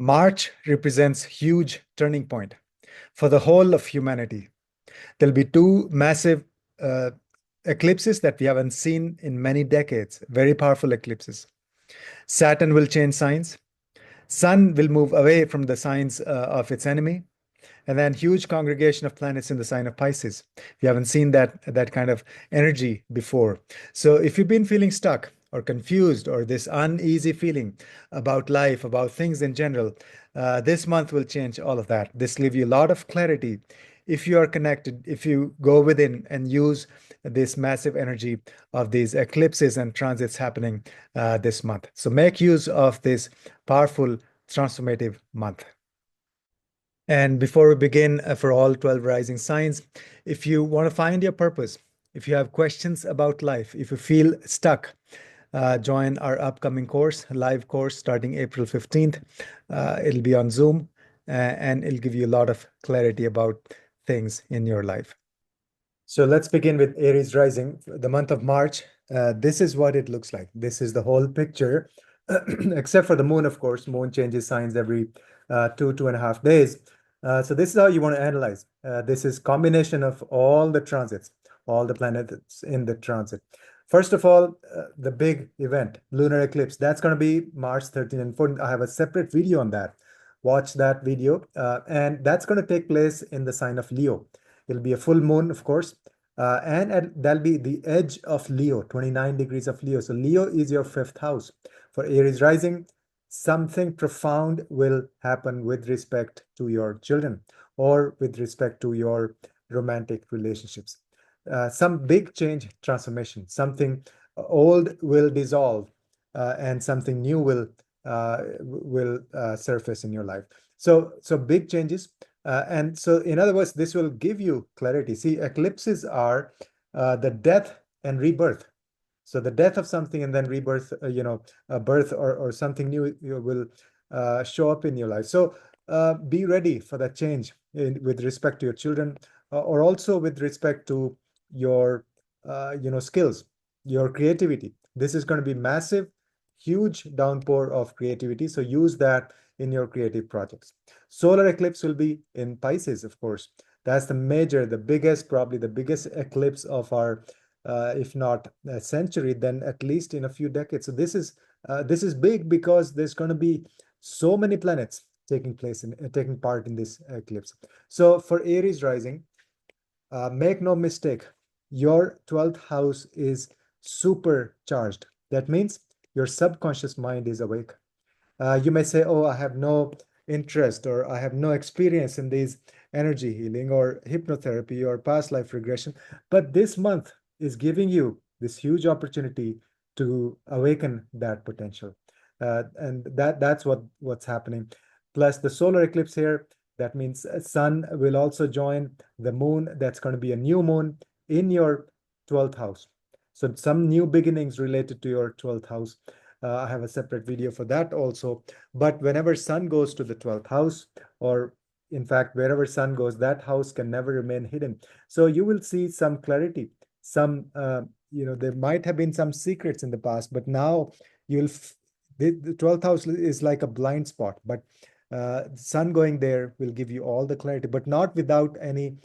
March represents huge turning point for the whole of humanity. There'll be two massive uh, eclipses that we haven't seen in many decades, very powerful eclipses. Saturn will change signs. Sun will move away from the signs of its enemy, and then huge congregation of planets in the sign of Pisces. We haven't seen that kind of energy before. So if you've been feeling stuck or confused or this uneasy feeling about life, about things in general, this month will change all of that. This will give you a lot of clarity if you are connected, if you go within and use this massive energy of these eclipses and transits happening this month. So make use of this powerful transformative month. And before we begin, for all 12 rising signs, if you want to find your purpose, if you have questions about life, if you feel stuck, join our upcoming course, live course starting April 15th. It'll be on Zoom and it'll give you a lot of clarity about things in your life. So let's begin with Aries rising, the month of March. This is what it looks like. This is the whole picture, except for the moon, of course. Moon changes signs every 2.5 days. So this is how you want to analyze. This is combination of all the transits, all the planets in the transit. First of all, the big event, lunar eclipse, that's going to be March 13th and 14th. I have a separate video on that. Watch that video. And that's going to take place in the sign of Leo. It'll be a full moon, of course. And that'll be the edge of Leo, 29 degrees of Leo. So Leo is your fifth house. For Aries rising, something profound will happen with respect to your children or with respect to your romantic relationships. Some big change, transformation, something old will dissolve and something new will surface in your life. So big changes. And so, in other words, this will give you clarity. See, eclipses are the death and rebirth. So the death of something and then rebirth, a birth or something new will show up in your life. So be ready for that change with respect to your children or also with respect to your, skills, your creativity. This is going to be massive, huge downpour of creativity. So use that in your creative projects. Solar eclipse will be in Pisces, of course. That's the biggest, probably the biggest eclipse of our, if not a century, then at least in a few decades. So this is big because there's going to be so many planets taking part in this eclipse. So for Aries rising, make no mistake, your 12th house is supercharged. That means your subconscious mind is awake. You may say, oh, I have no interest or I have no experience in these energy healing or hypnotherapy or past life regression. But this month is giving you this huge opportunity to awaken that potential. And that's what's happening. Plus the solar eclipse here, that means sun will also join the moon. That's going to be a new moon in your 12th house. So some new beginnings related to your 12th house. I have a separate video for that also. But whenever sun goes to the 12th house, or in fact, wherever sun goes, that house can never remain hidden. So you will see some clarity. There might have been some secrets in the past, but now the 12th house is like a blind spot. But sun going there will give you all the clarity, but not without any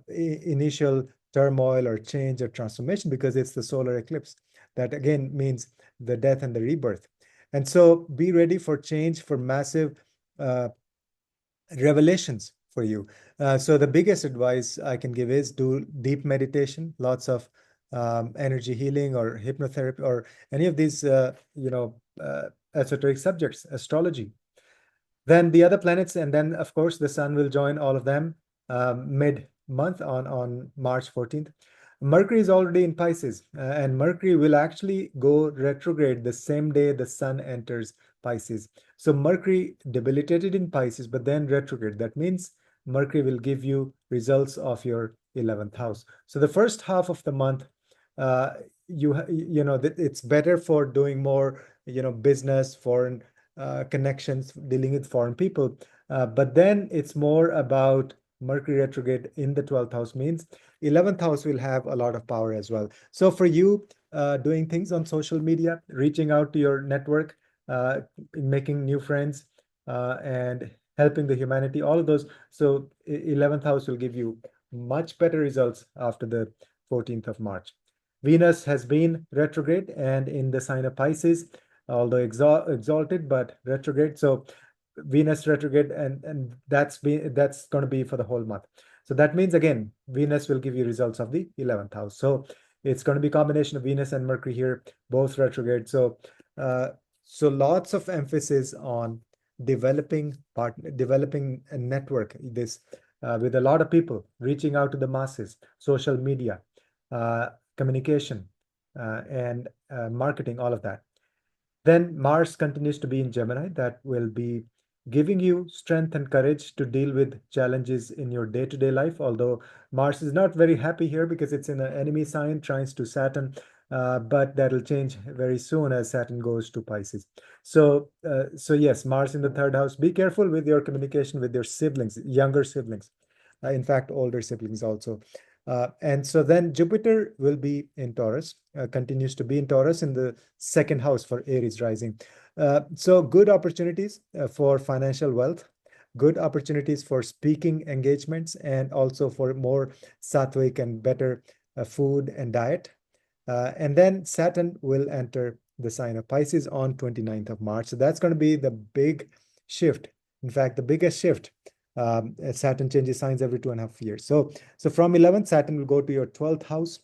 initial turmoil or change or transformation, because it's the solar eclipse. That again means the death and the rebirth. And so be ready for change, for massive revelations for you. So the biggest advice I can give is do deep meditation, lots of energy healing or hypnotherapy or any of these, esoteric subjects, astrology. Then the other planets, and then of course the sun will join all of them mid-month on March 14th. Mercury is already in Pisces, and Mercury will actually go retrograde the same day the sun enters Pisces. So Mercury debilitated in Pisces, but then retrograde. That means Mercury will give you results of your 11th house. So the first half of the month, it's better for doing more, business, foreign connections, dealing with foreign people. But then it's more about Mercury retrograde in the 12th house means 11th house will have a lot of power as well. So for you, doing things on social media, reaching out to your network, making new friends, and helping the humanity, all of those. So 11th house will give you much better results after the 14th of March. Venus has been retrograde and in the sign of Pisces, although exalted, but retrograde. So Venus retrograde, and that's going to be for the whole month. So that means again, Venus will give you results of the 11th house. So it's going to be a combination of Venus and Mercury here, both retrograde. So so lots of emphasis on developing a network, this with a lot of people, reaching out to the masses, social media, communication, and marketing, all of that. Then Mars continues to be in Gemini. That will be giving you strength and courage to deal with challenges in your day-to-day life. Although Mars is not very happy here because it's in an enemy sign, trines to Saturn, but that'll change very soon as Saturn goes to Pisces. So, so yes, Mars in the third house. Be careful with your communication with your siblings, younger siblings. In fact, older siblings also. And so then Jupiter will be in Taurus, continues to be in Taurus in the second house for Aries rising. So good opportunities for financial wealth, good opportunities for speaking engagements, and also for more sattvic and better food and diet. And then Saturn will enter the sign of Pisces on 29th of March. So that's going to be the big shift. In fact, the biggest shift. Saturn changes signs every 2.5 years. So from 11th, Saturn will go to your 12th house.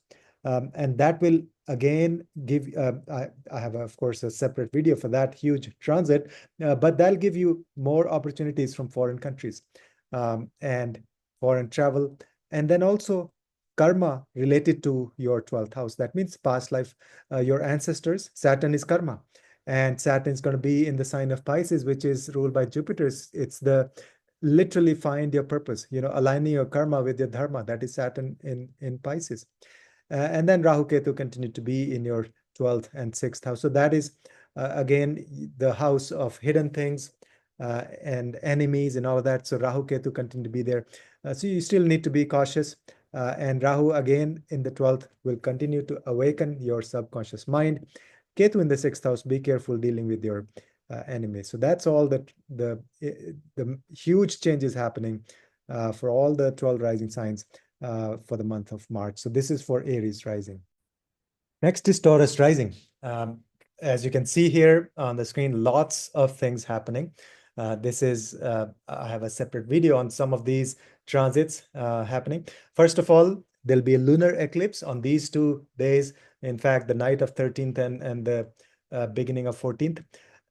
And that will again give, I have, of course, a separate video for that huge transit, but that'll give you more opportunities from foreign countries and foreign travel. And then also karma related to your 12th house. That means past life, your ancestors. Saturn is karma. And Saturn is going to be in the sign of Pisces, which is ruled by Jupiter. It's the literally find your purpose, aligning your karma with your dharma. That is Saturn in Pisces. And then Rahu Ketu continue to be in your 12th and 6th house. So that is, again, the house of hidden things and enemies and all of that. So Rahu Ketu continue to be there. So you still need to be cautious. And Rahu, again, in the 12th, will continue to awaken your subconscious mind. Ketu in the 6th house, be careful dealing with your enemies. So that's all the huge changes happening for all the 12 rising signs for the month of March. So this is for Aries rising. Next is Taurus rising. As you can see here on the screen, lots of things happening. This is, I have a separate video on some of these transits happening. First of all, there'll be a lunar eclipse on these 2 days. In fact, the night of 13th and the beginning of 14th.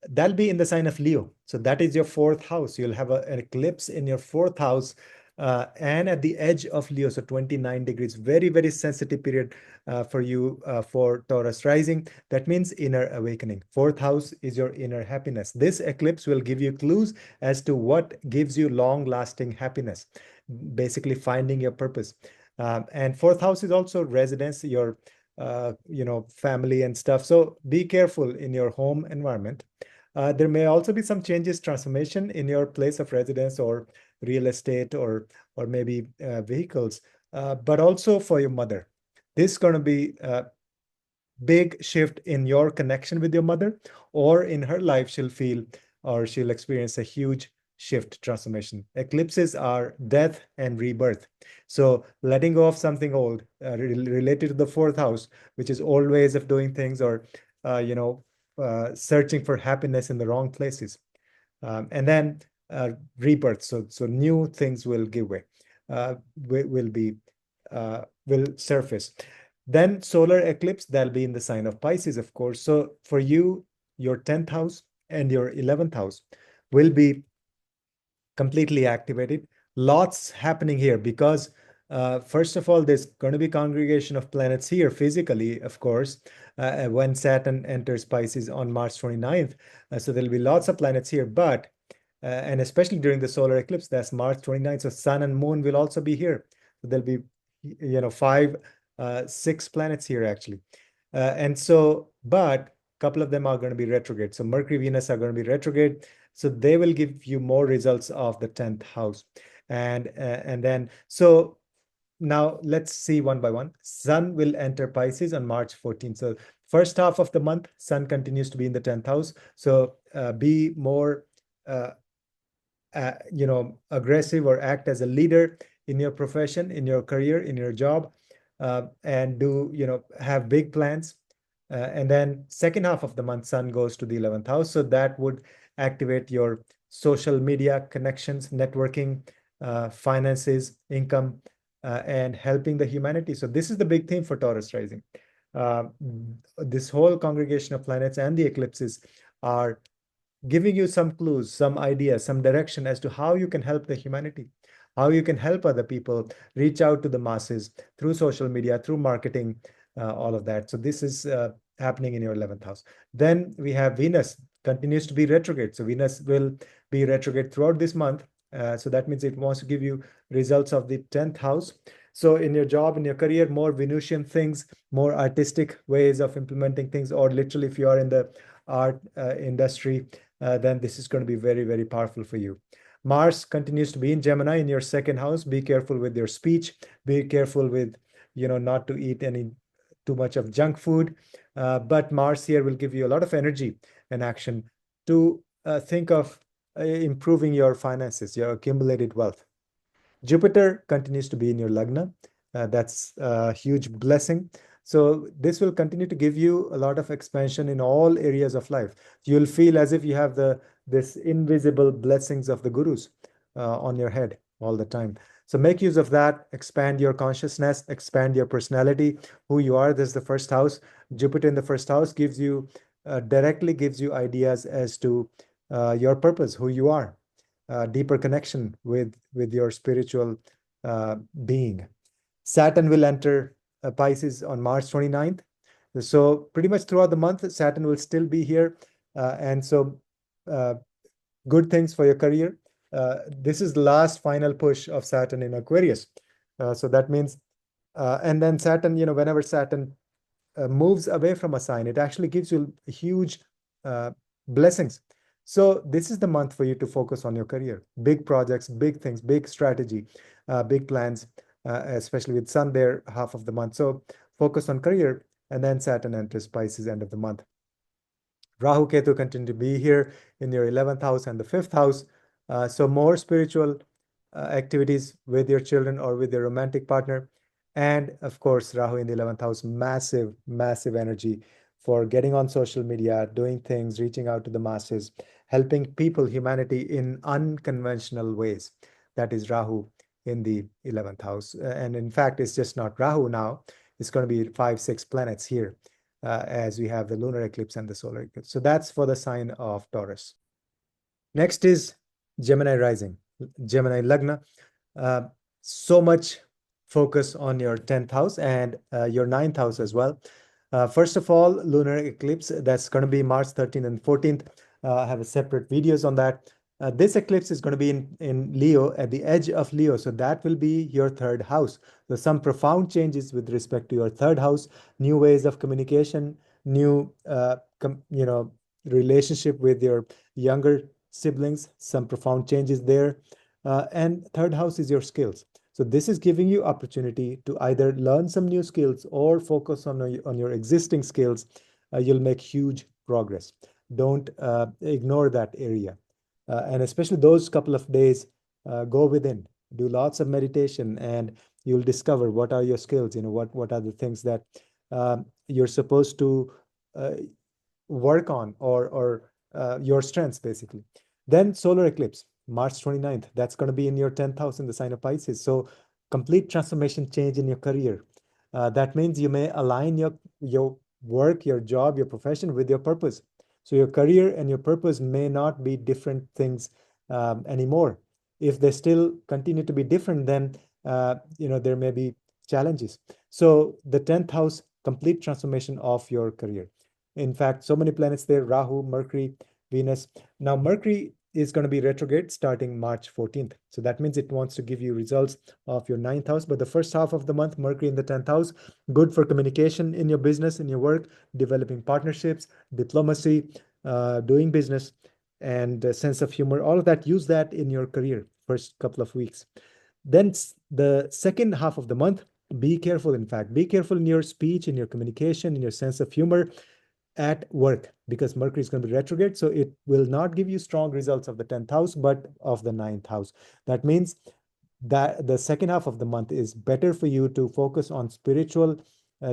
That'll be in the sign of Leo. So that is your 4th house. You'll have an eclipse in your 4th house and at the edge of Leo, so 29 degrees, very, very sensitive period for you for Taurus rising. That means inner awakening. 4th house is your inner happiness. This eclipse will give you clues as to what gives you long-lasting happiness, basically finding your purpose. And 4th house is also residence, your family and stuff. So be careful in your home environment. There may also be some changes, transformation in your place of residence or real estate or maybe vehicles, but also for your mother. This is going to be a big shift in your connection with your mother, or in her life, she'll experience a huge shift, transformation. Eclipses are death and rebirth. So letting go of something old related to the 4th house, which is old ways of doing things, or searching for happiness in the wrong places. And then rebirth. So new things will give way, will surface. Then solar eclipse, that'll be in the sign of Pisces, of course. So for you, your 10th house and your 11th house will be completely activated. Lots happening here because first of all, there's going to be congregation of planets here physically, of course, when Saturn enters Pisces on March 29th. So there'll be lots of planets here, but and especially during the solar eclipse, that's March 29th. So Sun and Moon will also be here. So there'll be, 6 planets here actually. And so, but a couple of them are going to be retrograde. So Mercury, Venus are going to be retrograde. So they will give you more results of the 10th house. And then, so now let's see one by one. Sun will enter Pisces on March 14th. So first half of the month, Sun continues to be in the 10th house. So be more aggressive or act as a leader in your profession, in your career, in your job, and have big plans. And then second half of the month, Sun goes to the 11th house. So that would activate your social media connections, networking, finances, income, and helping the humanity. So this is the big theme for Taurus rising. This whole congregation of planets and the eclipses are giving you some clues, some ideas, some direction as to how you can help the humanity, how you can help other people, reach out to the masses through social media, through marketing, all of that. So this is happening in your 11th house. Then we have Venus continues to be retrograde. So Venus will be retrograde throughout this month. So that means it wants to give you results of the 10th house. So in your job, in your career, more Venusian things, more artistic ways of implementing things, or literally if you are in the art industry, then this is going to be very, very powerful for you. Mars continues to be in Gemini in your second house. Be careful with your speech. Be careful with, not to eat too much of junk food. But Mars here will give you a lot of energy and action to think of improving your finances, your accumulated wealth. Jupiter continues to be in your Lagna. That's a huge blessing. So this will continue to give you a lot of expansion in all areas of life. You'll feel as if you have this invisible blessings of the gurus on your head all the time. So make use of that, expand your consciousness, expand your personality, who you are. This is the first house. Jupiter in the first house directly gives you ideas as to your purpose, who you are, deeper connection with your spiritual being. Saturn will enter Pisces on March 29th. So pretty much throughout the month, Saturn will still be here. And so good things for your career. This is the last final push of Saturn in Aquarius. So that means, and then Saturn, whenever Saturn moves away from a sign, it actually gives you huge blessings. So this is the month for you to focus on your career. Big projects, big things, big strategy, big plans, especially with Sun there half of the month. So focus on career, and then Saturn enters Pisces end of the month. Rahu Ketu continue to be here in your 11th house and the 5th house. So more spiritual activities with your children or with your romantic partner. And of course, Rahu in the 11th house, massive, massive energy for getting on social media, doing things, reaching out to the masses, helping people, humanity in unconventional ways. That is Rahu in the 11th house. And in fact, it's just not Rahu now. It's going to be 5, 6 planets here as we have the lunar eclipse and the solar eclipse. So that's for the sign of Taurus. Next is Gemini rising, Gemini Lagna. So much focus on your 10th house and your 9th house as well. First of all, lunar eclipse, that's going to be March 13th and 14th. I have a separate videos on that. This eclipse is going to be in Leo, at the edge of Leo. So that will be your 3rd house. So some profound changes with respect to your 3rd house, new ways of communication, new, relationship with your younger siblings, some profound changes there. And 3rd house is your skills. So this is giving you opportunity to either learn some new skills or focus on your existing skills. You'll make huge progress. Don't ignore that area. And especially those couple of days, go within, do lots of meditation, and you'll discover what are your skills, what are the things that you're supposed to work on, or your strengths, basically. Then solar eclipse, March 29th, that's going to be in your 10th house in the sign of Pisces. So complete transformation, change in your career. That means you may align your work, your job, your profession with your purpose. So your career and your purpose may not be different things anymore. If they still continue to be different, then there may be challenges. So the 10th house, complete transformation of your career. In fact, so many planets there, Rahu, Mercury, Venus. Now Mercury is going to be retrograde starting March 14th. So that means it wants to give you results of your 9th house. But the first half of the month, Mercury in the 10th house, good for communication in your business, in your work, developing partnerships, diplomacy, doing business, and a sense of humor. All of that, use that in your career first couple of weeks. Then the second half of the month, be careful, in fact. Be careful in your speech, in your communication, in your sense of humor. at work, because Mercury is going to be retrograde. So it will not give you strong results of the 10th house, but of the 9th house. That means that the second half of the month is better for you to focus on spiritual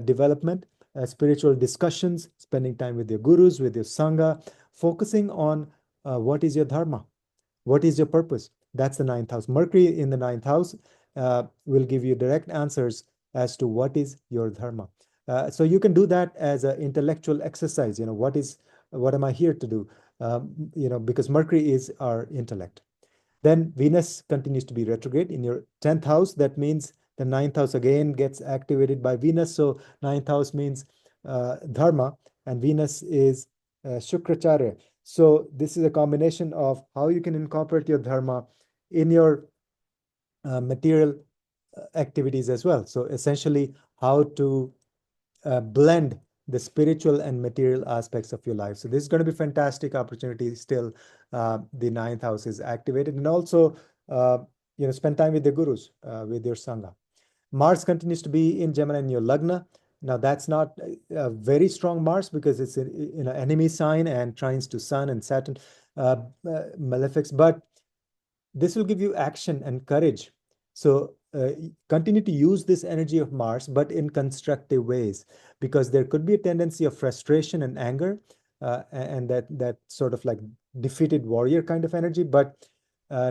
development, spiritual discussions, spending time with your gurus, with your sangha, focusing on what is your dharma, what is your purpose. That's the 9th house. Mercury in the 9th house will give you direct answers as to what is your dharma. So you can do that as an intellectual exercise. What am I here to do? Because Mercury is our intellect. Then Venus continues to be retrograde in your 10th house. That means the 9th house again gets activated by Venus. So 9th house means dharma, and Venus is Shukracharya. So this is a combination of how you can incorporate your dharma in your material activities as well. So essentially, how to blend the spiritual and material aspects of your life. So this is going to be fantastic opportunity. Still, the 9th house is activated, and also, spend time with the gurus, with your sangha. Mars continues to be in Gemini in your Lagna. Now that's not a very strong Mars, because it's in an enemy sign and trines to Sun and Saturn, malefics, but this will give you action and courage. So continue to use this energy of Mars, but in constructive ways, because there could be a tendency of frustration and anger, and that sort of like defeated warrior kind of energy. But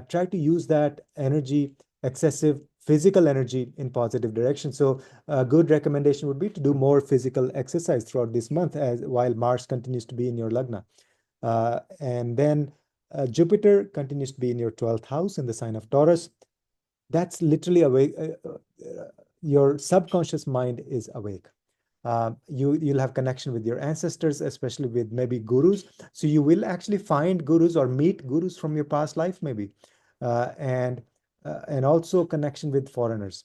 try to use that energy, excessive physical energy, in positive direction. So a good recommendation would be to do more physical exercise throughout this month, as while Mars continues to be in your Lagna. And then Jupiter continues to be in your 12th house in the sign of Taurus. That's literally awake. Your subconscious mind is awake. You'll have connection with your ancestors, especially with maybe gurus. So you will actually find gurus or meet gurus from your past life, maybe, and also connection with foreigners,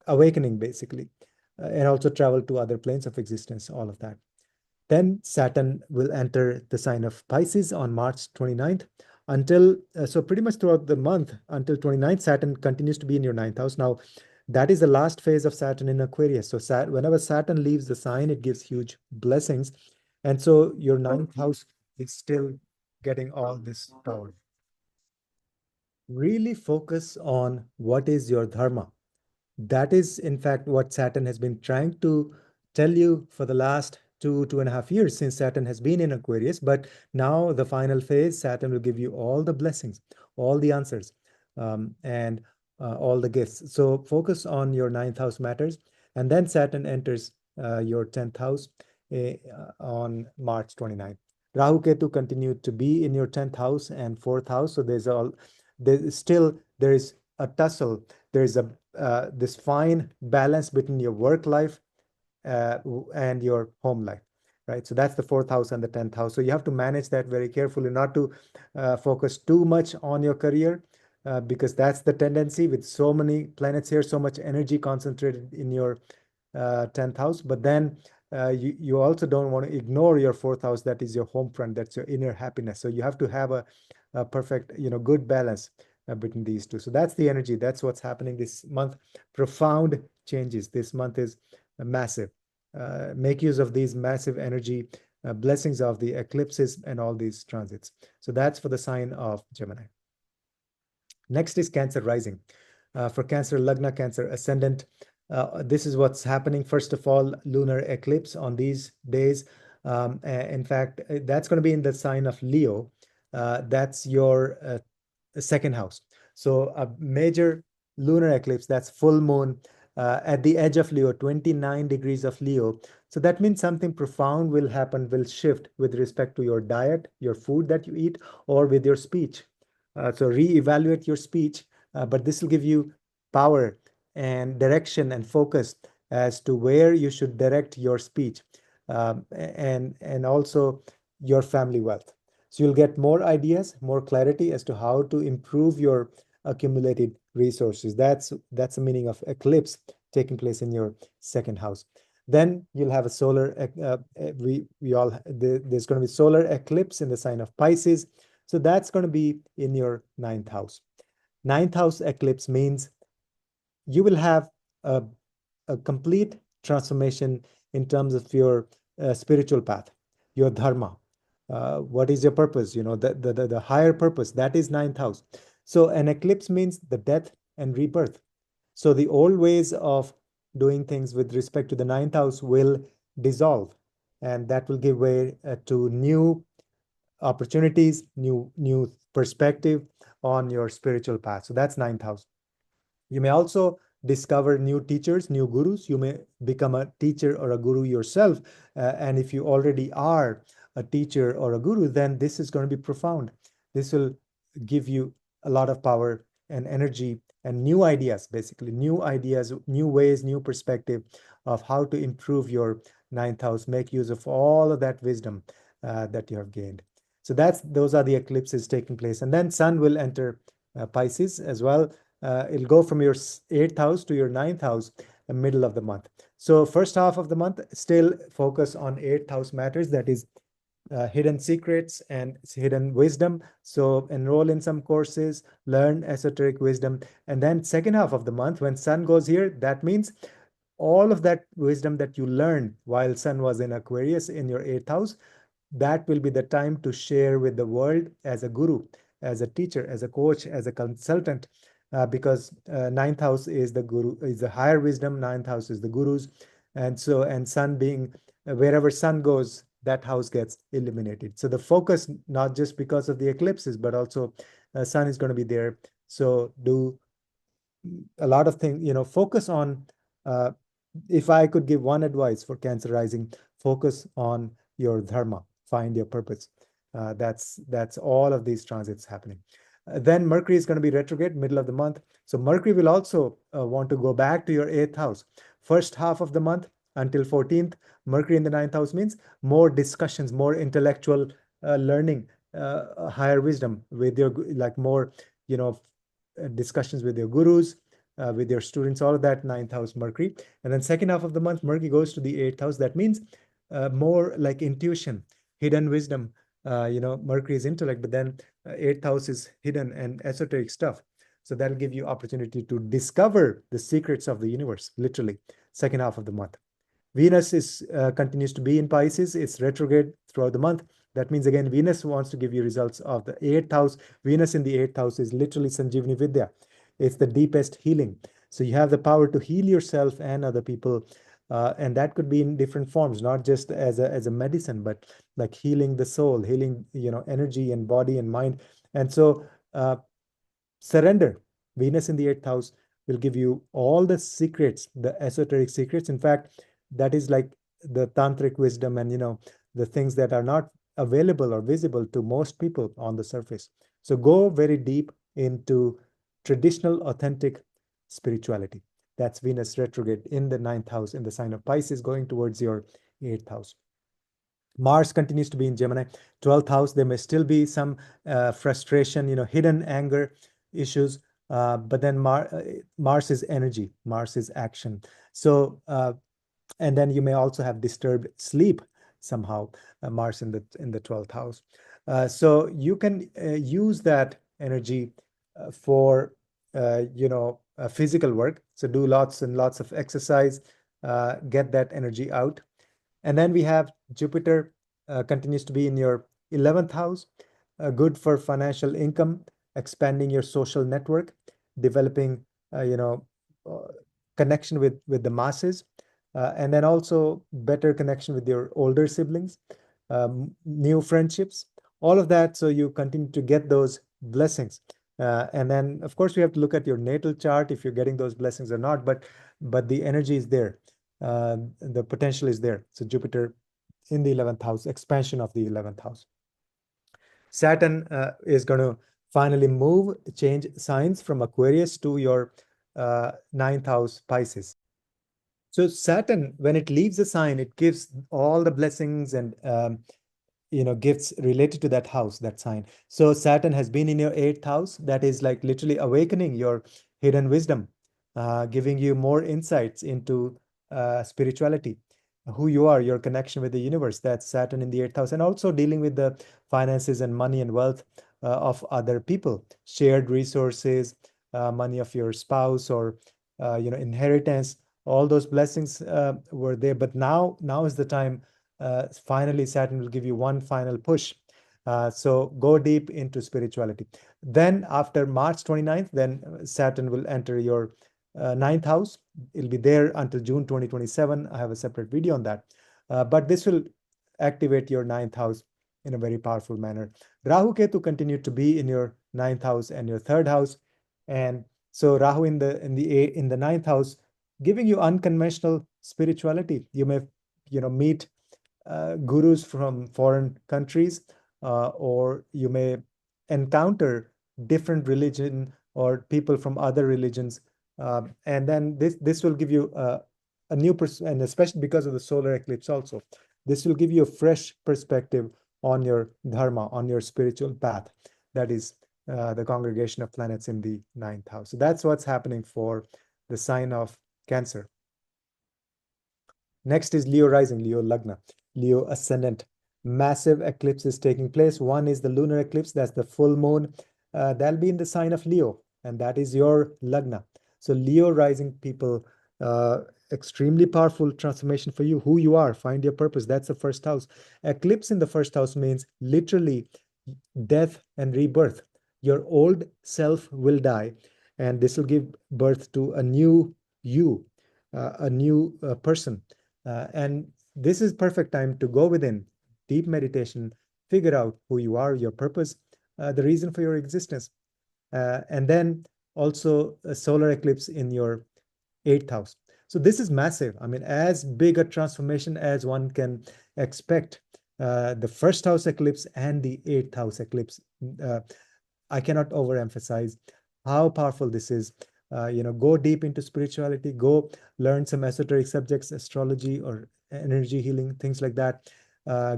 awakening basically, and also travel to other planes of existence. All of that. Then Saturn will enter the sign of Pisces on March 29th until, so pretty much throughout the month until 29th, Saturn continues to be in your 9th house. Now, that is the last phase of Saturn in Aquarius. So whenever Saturn leaves the sign, it gives huge blessings. And so your 9th house is still getting all this power. Really focus on what is your dharma. That is, in fact, what Saturn has been trying to tell you for the last 2.5 years, since Saturn has been in Aquarius. But now, the final phase, Saturn will give you all the blessings, all the answers, and all the gifts. So focus on your 9th house matters. And then Saturn enters your 10th house on March 29th. Rahu Ketu continue to be in your 10th house and 4th house. So there is a tussle. There is this fine balance between your work life and your home life, right? So that's the 4th house and the 10th house. So you have to manage that very carefully, not to focus too much on your career, because that's the tendency with so many planets here, so much energy concentrated in your 10th house. But then you also don't want to ignore your 4th house. That is your home front. That's your inner happiness. So you have to have a perfect, good balance between these two. So that's the energy. That's what's happening this month. Profound changes. This month is massive. Make use of these massive energy blessings of the eclipses and all these transits. So that's for the sign of Gemini. Next is Cancer rising. For Cancer Lagna, Cancer ascendant, this is what's happening. First of all, lunar eclipse on these days. In fact, that's going to be in the sign of Leo. That's your second house. So a major lunar eclipse, that's full moon at the edge of Leo, 29 degrees of Leo. So that means something profound will happen, will shift with respect to your diet, your food that you eat, or with your speech. So reevaluate your speech, but this will give you power and direction and focus as to where you should direct your speech, and also your family wealth. So you'll get more ideas, more clarity as to how to improve your accumulated resources. That's the meaning of eclipse taking place in your second house. Then you'll have a solar, there's going to be solar eclipse in the sign of Pisces. So that's going to be in your 9th house. 9th house eclipse means you will have a complete transformation in terms of your spiritual path, your dharma. What is your purpose? The higher purpose, that is ninth house. So an eclipse means the death and rebirth. So the old ways of doing things with respect to the ninth house will dissolve, and that will give way to new opportunities, new perspective on your spiritual path. So that's ninth house. You may also discover new teachers, new gurus. You may become a teacher or a guru yourself. And if you already are a teacher or a guru, then this is going to be profound. This will give you a lot of power and energy and new ideas, basically, new ideas, new ways, new perspective of how to improve your ninth house, make use of all of that wisdom that you have gained. So those are the eclipses taking place. And then Sun will enter Pisces as well. It'll go from your eighth house to your ninth house, the middle of the month. So first half of the month, still focus on eighth house matters, that is hidden secrets and hidden wisdom. So enroll in some courses, learn esoteric wisdom. And then second half of the month, when Sun goes here, that means all of that wisdom that you learned while Sun was in Aquarius in your eighth house, that will be the time to share with the world as a guru, as a teacher, as a coach, as a consultant, because ninth house is the guru, is the higher wisdom. Ninth house is the gurus, and Sun being wherever Sun goes, that house gets illuminated. So the focus, not just because of the eclipses, but also Sun is going to be there. So do a lot of things. Focus on. If I could give one advice for Cancer rising, focus on your dharma. Find your purpose. That's all of these transits happening. Then Mercury is going to be retrograde middle of the month. So Mercury will also want to go back to your eighth house. First half of the month until 14th, Mercury in the ninth house means more discussions, more intellectual learning, higher wisdom with your, like more, discussions with your gurus, with your students, all of that, ninth house Mercury. And then second half of the month, Mercury goes to the eighth house. That means more like intuition, hidden wisdom. Mercury is intellect, but then eighth house is hidden and esoteric stuff. So that'll give you opportunity to discover the secrets of the universe, literally, second half of the month. Venus continues to be in Pisces. It's retrograde throughout the month. That means, again, Venus wants to give you results of the eighth house. Venus in the eighth house is literally Sanjeevani Vidya. It's the deepest healing. So you have the power to heal yourself and other people. And that could be in different forms, not just as a medicine, but like healing the soul, healing, energy and body and mind. And so surrender. Venus in the eighth house will give you all the secrets, the esoteric secrets. In fact, that is like the tantric wisdom and, the things that are not available or visible to most people on the surface. So go very deep into traditional, authentic spirituality. That's Venus retrograde in the ninth house in the sign of Pisces, going towards your eighth house. Mars continues to be in Gemini, 12th house. There may still be some frustration, hidden anger issues. But then Mars is energy, Mars is action. So, and then you may also have disturbed sleep somehow, Mars in the 12th house. So you can use that energy for, physical work. So do lots and lots of exercise, get that energy out. And then we have Jupiter continues to be in your 11th house, good for financial income, expanding your social network, developing, connection with the masses, and then also better connection with your older siblings, new friendships, all of that. So you continue to get those blessings. And then, of course, we have to look at your natal chart if you're getting those blessings or not, but the energy is there. The potential is there. So Jupiter in the 11th house, expansion of the 11th house. Saturn is going to finally change signs from Aquarius to your 9th house Pisces. So Saturn, when it leaves a sign, it gives all the blessings and gifts related to that house, that sign. So Saturn has been in your 8th house. That is like literally awakening your hidden wisdom, giving you more insights into spirituality, who you are, your connection with the universe. That's Saturn in the 8th house. And also dealing with the finances and money and wealth of other people, shared resources, money of your spouse, or inheritance. All those blessings were there, but now is the time finally Saturn will give you one final push. So go deep into spirituality. Then after March 29th, then Saturn will enter your ninth house. It'll be there until June 2027. I have a separate video on that. But this will activate your ninth house in a very powerful manner. Rahu Ketu continue to be in your ninth house and your third house. And so Rahu in the ninth house, giving you unconventional spirituality. You may, meet gurus from foreign countries, or you may encounter different religion or people from other religions, and then this will give you a new and especially because of the solar eclipse also, this will give you a fresh perspective on your dharma, on your spiritual path. That is the congregation of planets in the ninth house. So that's what's happening for the sign of Cancer. Next is Leo rising, Leo Lagna, Leo ascendant. Massive eclipse is taking place. One is the lunar eclipse, that's the full moon. That'll be in the sign of Leo, and that is your Lagna. So Leo rising people, extremely powerful transformation for you. Who you are, find your purpose. That's the first house. Eclipse in the first house means literally death and rebirth. Your old self will die, and this will give birth to a new you, a new person. And this is perfect time to go within, deep meditation, figure out who you are, your purpose, the reason for your existence. And then also a solar eclipse in your eighth house. So this is massive. I mean, as big a transformation as one can expect. The first house eclipse and the eighth house eclipse. I cannot overemphasize how powerful this is. Go deep into spirituality, go learn some esoteric subjects, astrology or energy healing, things like that.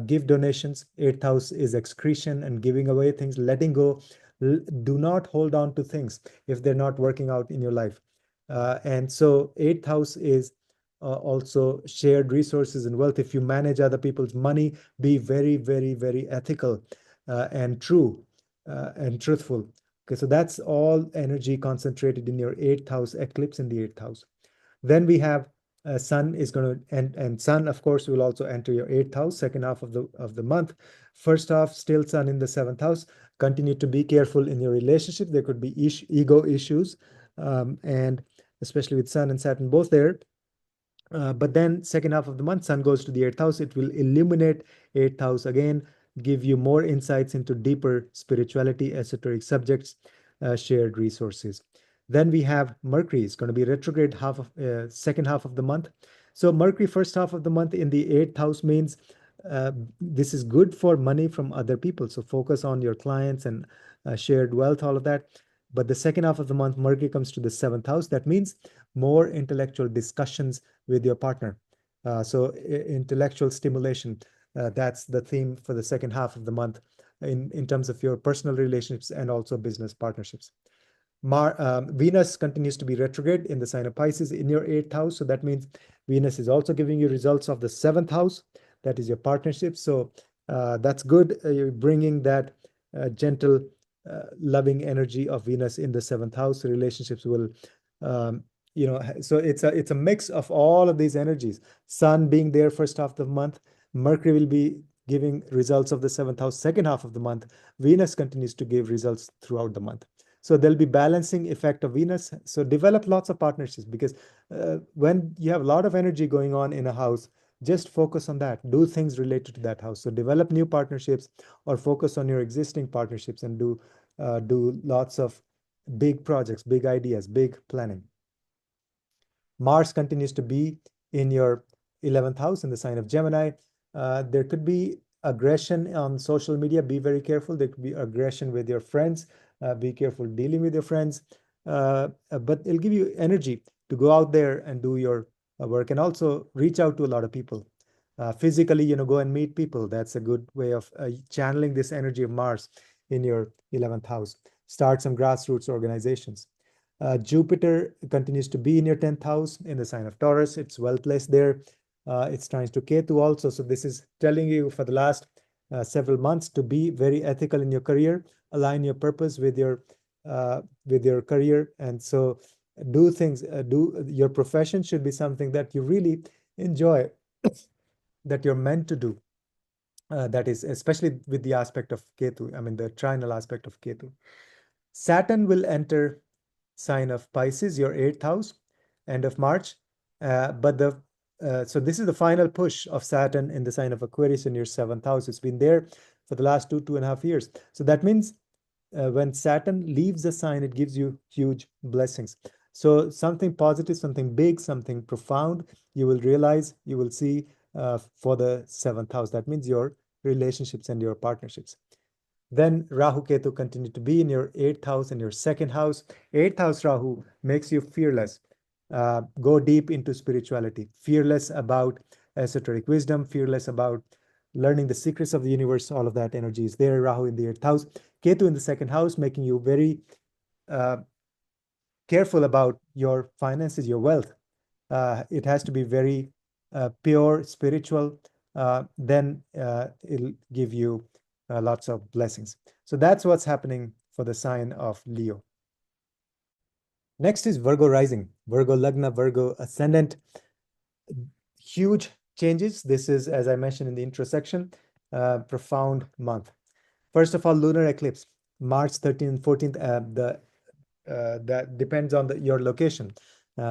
Give donations. Eighth house is excretion and giving away things, letting go. Do not hold on to things if they're not working out in your life. And so eighth house is also shared resources and wealth. If you manage other people's money, be very, very, very ethical and true and truthful. Okay, so that's all energy concentrated in your eighth house, eclipse in the eighth house. Then we have Sun is going to, and Sun, of course, will also enter your eighth house, second half of the month. First half, still Sun in the seventh house. Continue to be careful in your relationship. There could be ego issues, and especially with Sun and Saturn both there. But then second half of the month, Sun goes to the eighth house. It will illuminate eighth house again, give you more insights into deeper spirituality, esoteric subjects, shared resources. Then we have Mercury. It's going to be retrograde second half of the month. So Mercury first half of the month in the eighth house means this is good for money from other people. So focus on your clients and shared wealth, all of that. But the second half of the month, Mercury comes to the seventh house. That means more intellectual discussions with your partner. So intellectual stimulation, that's the theme for the second half of the month in terms of your personal relationships and also business partnerships. Venus continues to be retrograde in the sign of Pisces in your eighth house. So that means Venus is also giving you results of the seventh house. That is your partnership. So that's good. You're bringing that gentle, loving energy of Venus in the seventh house. Relationships will, so it's a mix of all of these energies. Sun being there first half of the month, Mercury will be giving results of the seventh house second half of the month. Venus continues to give results throughout the month. So there'll be balancing effect of Venus. So develop lots of partnerships, because when you have a lot of energy going on in a house, just focus on that. Do things related to that house. So develop new partnerships or focus on your existing partnerships and do lots of big projects, big ideas, big planning. Mars continues to be in your 11th house in the sign of Gemini. There could be aggression on social media. Be very careful. There could be aggression with your friends. Be careful dealing with your friends. But it'll give you energy to go out there and do your work, and also reach out to a lot of people. Physically, go and meet people. That's a good way of channeling this energy of Mars in your 11th house. Start some grassroots organizations. Jupiter continues to be in your 10th house in the sign of Taurus. It's well placed there. It's trines to Ketu also. So this is telling you for the last several months to be very ethical in your career, align your purpose with your career. And so do things, your profession should be something that you really enjoy. that you're meant to do. That is, especially with the aspect of Ketu, I mean, the trinal aspect of Ketu. Saturn will enter sign of Pisces, your 8th house, end of March. So this is the final push of Saturn in the sign of Aquarius in your 7th house. It's been there for the last 2.5 years. So that means when Saturn leaves the sign, it gives you huge blessings. So something positive, something big, something profound, you will realize, you will see for the 7th house. That means your relationships and your partnerships. Then Rahu Ketu continue to be in your 8th house and your 2nd house. 8th house Rahu makes you fearless. Go deep into spirituality, fearless about esoteric wisdom, fearless about learning the secrets of the universe. All of that energy is there. Rahu in the 8th house, Ketu in the 2nd house, making you very careful about your finances, your wealth. It has to be very pure, spiritual. Then it'll give you lots of blessings. So that's what's happening for the sign of Leo. Next is Virgo rising, Virgo Lagna, Virgo ascendant. Huge changes. This is, as I mentioned in the intro section, profound month. First of all, lunar eclipse, March 13th and 14th. That depends on your location.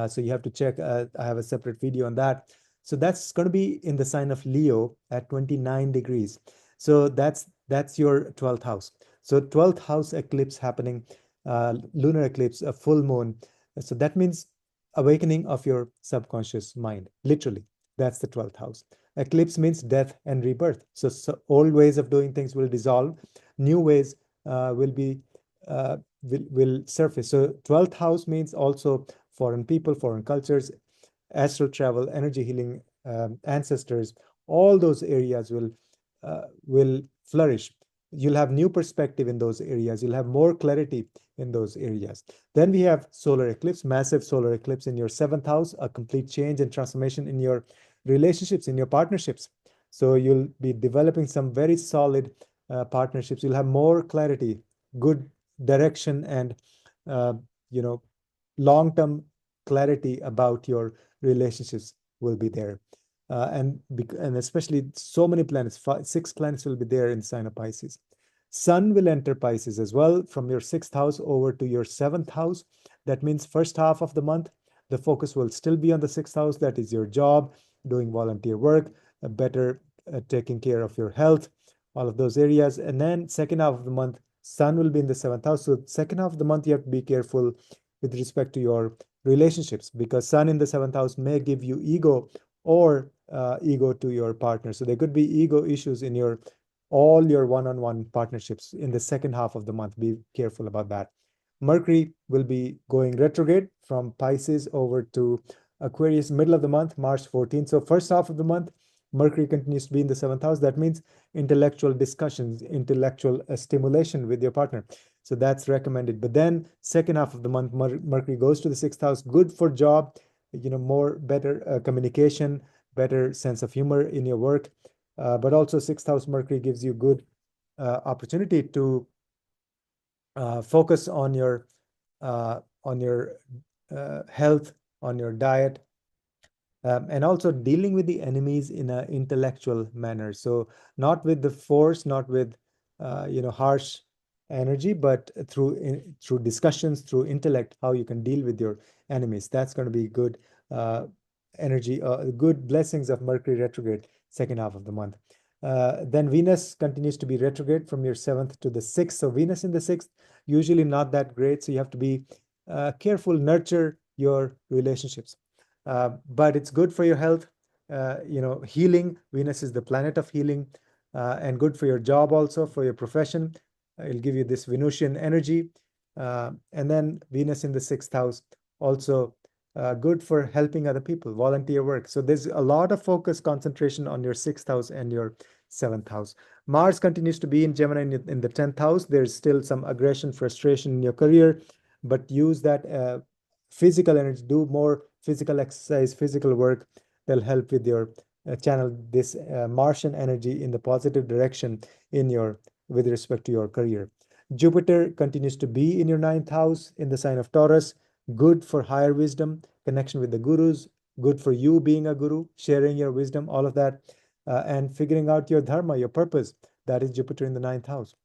So you have to check. I have a separate video on that. So that's going to be in the sign of Leo at 29 degrees. So that's your 12th house. So 12th house eclipse happening, lunar eclipse, a full moon. So that means awakening of your subconscious mind, literally. That's the 12th house. Eclipse means death and rebirth. So old ways of doing things will dissolve. New ways will surface. So 12th house means also foreign people, foreign cultures, astral travel, energy healing, ancestors. All those areas will flourish. You'll have new perspective in those areas. You'll have more clarity in those areas. Then we have solar eclipse, massive solar eclipse in your 7th house, a complete change and transformation in your relationships, in your partnerships. So you'll be developing some very solid partnerships. You'll have more clarity, good direction, and long-term clarity about your relationships will be there. And especially so many planets, 6 planets will be there in the sign of Pisces. Sun will enter Pisces as well from your 6th house over to your 7th house. That means first half of the month, the focus will still be on the 6th house. That is your job, doing volunteer work, better taking care of your health, all of those areas. And then second half of the month, Sun will be in the 7th house. So second half of the month, you have to be careful with respect to your relationships, because Sun in the 7th house may give you ego or ego to your partner. So there could be ego issues in all your one-on-one partnerships in the second half of the month. Be careful about that. Mercury will be going retrograde from Pisces over to Aquarius middle of the month, March 14th. So first half of the month, Mercury continues to be in the 7th house. That means intellectual discussions, intellectual stimulation with your partner. So that's recommended. But then second half of the month, Mercury goes to the 6th house, good for job, better communication, better sense of humor in your work. But also 6th house Mercury gives you good opportunity to focus on your health, on your diet, and also dealing with the enemies in an intellectual manner. So not with the force, not with harsh energy, but through discussions, through intellect, how you can deal with your enemies. That's going to be good energy, good blessings of Mercury retrograde second half of the month. Then Venus continues to be retrograde from your 7th to the 6th. So Venus in the 6th, usually not that great. So you have to be careful, nurture your relationships. But it's good for your health, healing. Venus is the planet of healing, and good for your job also, for your profession. It'll give you this Venusian energy. And then Venus in the 6th house, also good for helping other people, volunteer work. So there's a lot of focus, concentration on your 6th house and your 7th house. Mars continues to be in Gemini in the 10th house. There's still some aggression, frustration in your career, but use that physical energy, do more physical exercise, physical work. They'll help with your channel this Martian energy in the positive direction with respect to your career. Jupiter continues to be in your 9th house in the sign of Taurus. Good for higher wisdom, connection with the gurus, good for you being a guru, sharing your wisdom, all of that. and figuring out your dharma, your purpose. That is Jupiter in the ninth house.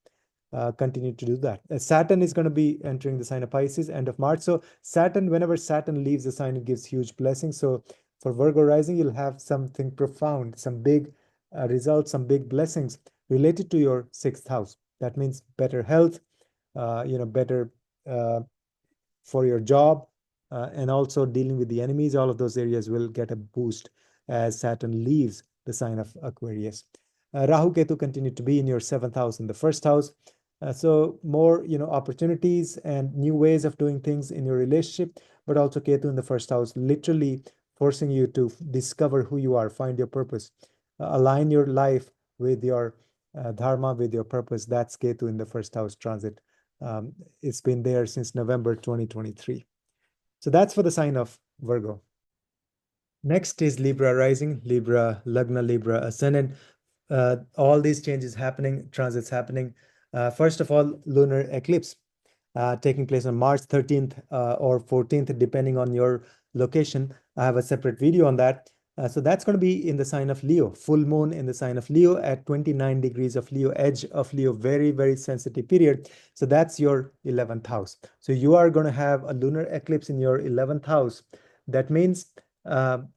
Continue to do that. Saturn is going to be entering the sign of Pisces end of March. So Saturn, whenever Saturn leaves the sign, it gives huge blessings. So for Virgo rising, you'll have something profound, some big results, some big blessings related to your sixth house. That means better health, better for your job, and also dealing with the enemies. All of those areas will get a boost as Saturn leaves the sign of Aquarius. Rahu Ketu continue to be in your seventh house in the first house. So more, opportunities and new ways of doing things in your relationship, but also Ketu in the first house, literally forcing you to discover who you are, find your purpose, align your life with your dharma, with your purpose. That's Ketu in the first house transit. It's been there since November 2023. So that's for the sign of Virgo. Next is Libra rising, Libra Lagna, Libra ascendant. All these changes happening, transits happening. First of all, lunar eclipse taking place on March 13th or 14th, depending on your location. I have a separate video on that. So that's going to be in the sign of Leo, full moon in the sign of Leo at 29 degrees of Leo, edge of Leo, very, very sensitive period. So that's your 11th house. So you are going to have a lunar eclipse in your 11th house. That means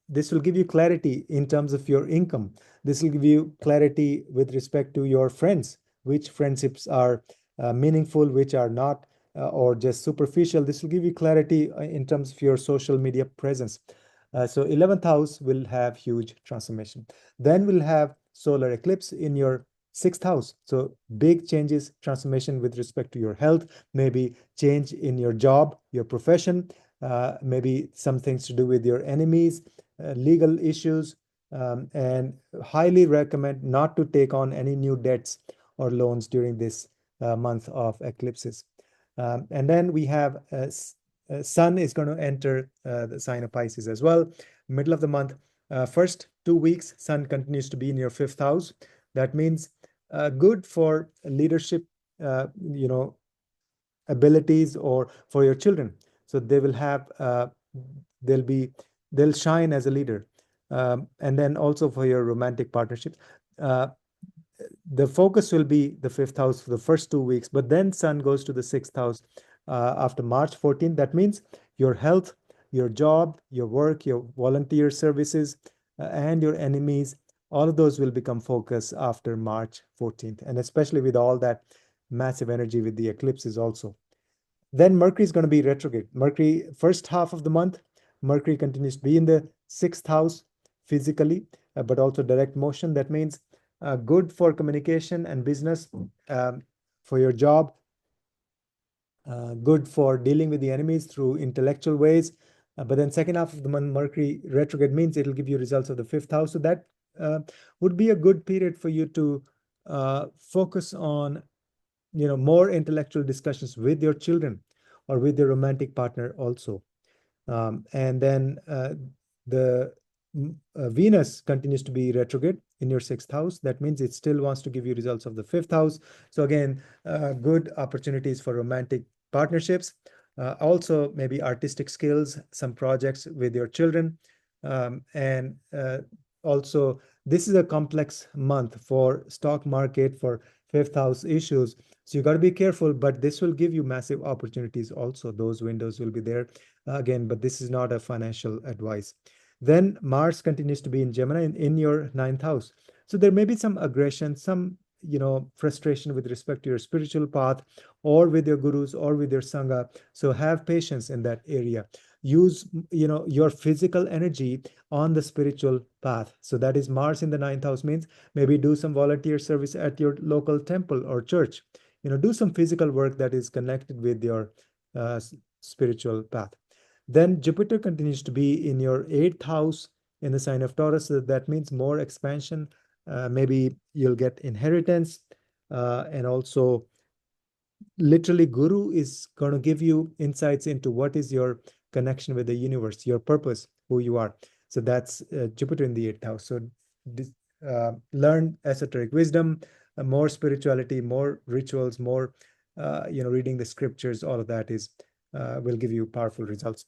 this will give you clarity in terms of your income. This will give you clarity with respect to your friends, which friendships are meaningful, which are not, or just superficial. This will give you clarity in terms of your social media presence. So 11th house will have huge transformation. Then we'll have solar eclipse in your sixth house. So big changes, transformation with respect to your health, maybe change in your job, your profession, maybe some things to do with your enemies, legal issues, and highly recommend not to take on any new debts or loans during this month of eclipses. And then we have Sun is going to enter the sign of Pisces as well. Middle of the month, first 2 weeks, Sun continues to be in your fifth house. That means good for leadership, abilities, or for your children. So they will have, they'll shine as a leader. And then also for your romantic partnerships. The focus will be the fifth house for the first 2 weeks, but then Sun goes to the sixth house after March 14th. That means your health, your job, your work, your volunteer services, and your enemies, all of those will become focus after March 14th, and especially with all that massive energy with the eclipses also. Then Mercury is going to be retrograde. Mercury, first half of the month, Mercury continues to be in the sixth house physically, but also direct motion. That means good for communication and business, for your job, good for dealing with the enemies through intellectual ways. But then second half of the month, Mercury retrograde means it'll give you results of the fifth house. So that would be a good period for you to focus on, more intellectual discussions with your children or with your romantic partner also. And then the Venus continues to be retrograde in your sixth house. That means it still wants to give you results of the fifth house. So again, good opportunities for romantic partnerships. Also, maybe artistic skills, some projects with your children. And also, this is a complex month for stock market, for fifth house issues. So you got to be careful, but this will give you massive opportunities also. Those windows will be there again, but this is not a financial advice. Then Mars continues to be in Gemini in your ninth house. So there may be some aggression, some, frustration with respect to your spiritual path or with your gurus or with your sangha. So have patience in that area. Use, your physical energy on the spiritual path. So that is Mars in the ninth house means maybe do some volunteer service at your local temple or church. Do some physical work that is connected with your spiritual path. Then Jupiter continues to be in your eighth house in the sign of Taurus. So that means more expansion. Maybe you'll get inheritance, and also literally Guru is going to give you insights into what is your connection with the universe, your purpose, who you are. So that's Jupiter in the eighth house. So learn esoteric wisdom, more spirituality, more rituals, more, reading the scriptures. All of that is will give you powerful results.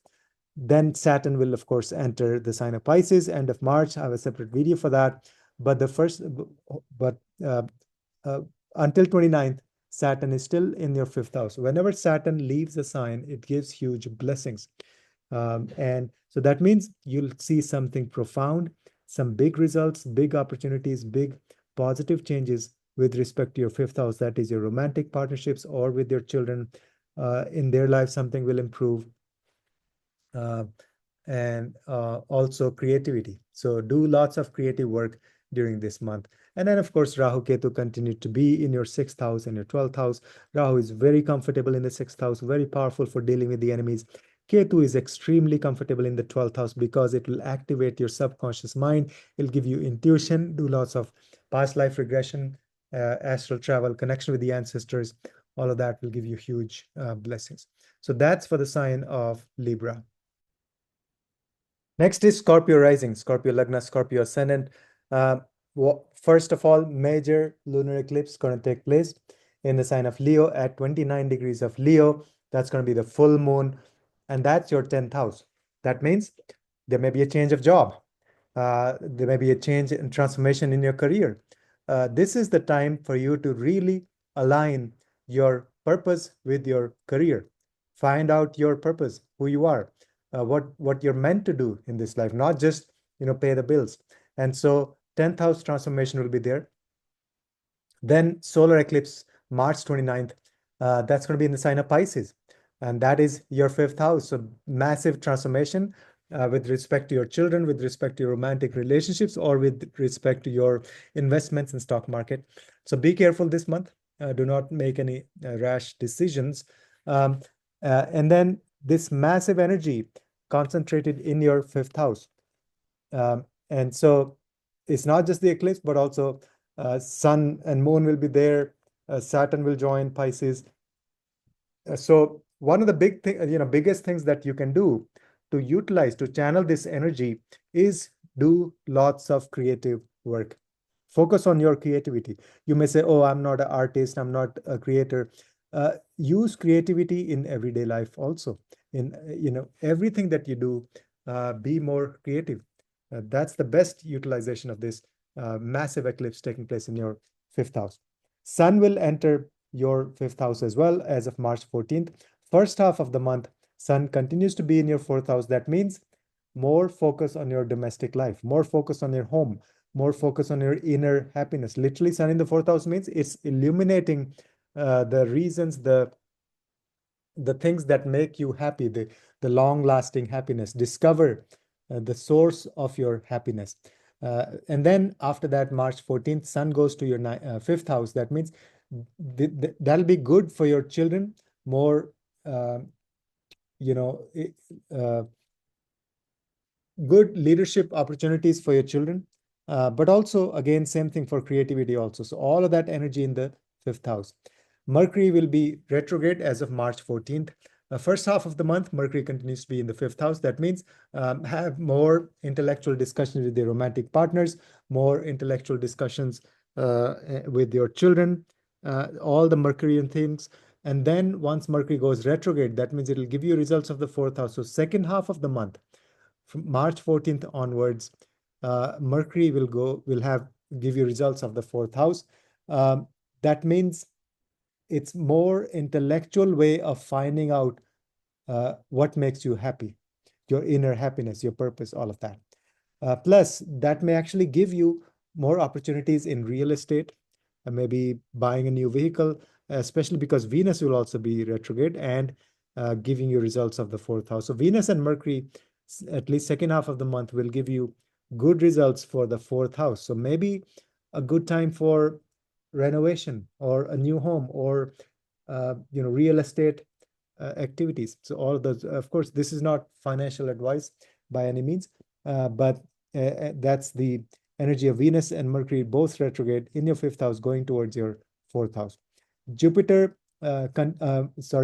Then Saturn will, of course, enter the sign of Pisces, end of March. I have a separate video for that. but but uh, until 29th, Saturn is still in your fifth house. Whenever Saturn leaves a sign, it gives huge blessings. And so that means you'll see something profound, some big results, big opportunities, big positive changes with respect to your fifth house. That is your romantic partnerships or with your children. In their life, something will improve. Uh, and also creativity. So do lots of creative work during this month. And then, of course, Rahu Ketu continue to be in your sixth house and your 12th house. Rahu is very comfortable in the sixth house, very powerful for dealing with the enemies. Ketu is extremely comfortable in the 12th house because it will activate your subconscious mind. It'll give you intuition, do lots of past life regression, astral travel, connection with the ancestors. All of that will give you huge blessings. So that's for the sign of Libra. Next is Scorpio rising, Scorpio Lagna, Scorpio ascendant. Uh, First of all, major lunar eclipse going to take place in the sign of Leo at 29 degrees of Leo. That's going to be the full moon, and that's your 10th house. That means there may be a change of job. There may be a change and transformation in your career. This is the time for you to really align your purpose with your career. Find out your purpose, who you are, what you're meant to do in this life, not just pay the bills. And so 10th house transformation will be there. Then solar eclipse, March 29th. That's going to be in the sign of Pisces. And that is your fifth house. So massive transformation with respect to your children, with respect to your romantic relationships, or with respect to your investments in stock market. So be careful this month. Do not make any rash decisions. And then this massive energy concentrated in your fifth house. And so it's not just the eclipse, but also Sun and Moon will be there. Saturn will join Pisces. So one of the biggest things that you can do to utilize, to channel this energy is do lots of creative work. Focus on your creativity. You may say, oh, I'm not an artist, I'm not a creator. Use creativity in everyday life also. In everything that you do, be more creative. That's the best utilization of this massive eclipse taking place in your fifth house. Sun will enter your fifth house as well as of March 14th. First half of the month, Sun continues to be in your fourth house. That means more focus on your domestic life, more focus on your home, more focus on your inner happiness. Literally, Sun in the fourth house means it's illuminating the reasons, the things that make you happy, the long-lasting happiness. Discover the source of your happiness. And then after that, March 14th, Sun goes to your fifth house. That means that'll be good for your children, more, uh, good leadership opportunities for your children. But also, again, same thing for creativity also. So all of that energy in the fifth house. Mercury will be retrograde as of March 14th. First half of the month, Mercury continues to be in the fifth house. That means have more intellectual discussions with your romantic partners, more intellectual discussions with your children, all the Mercurian things. And then once Mercury goes retrograde, that means it'll give you results of the fourth house. So second half of the month, from March 14th onwards, Mercury will give you results of the fourth house. That means it's more intellectual way of finding out what makes you happy, your inner happiness, your purpose, all of that. Plus, that may actually give you more opportunities in real estate, maybe buying a new vehicle, especially because Venus will also be retrograde and giving you results of the fourth house. So Venus and Mercury, at least second half of the month, will give you good results for the fourth house. So maybe a good time for renovation or a new home or real estate activities. So all of those, of course, this is not financial advice by any means, but that's the energy of Venus and Mercury both retrograde in your fifth house going towards your fourth house.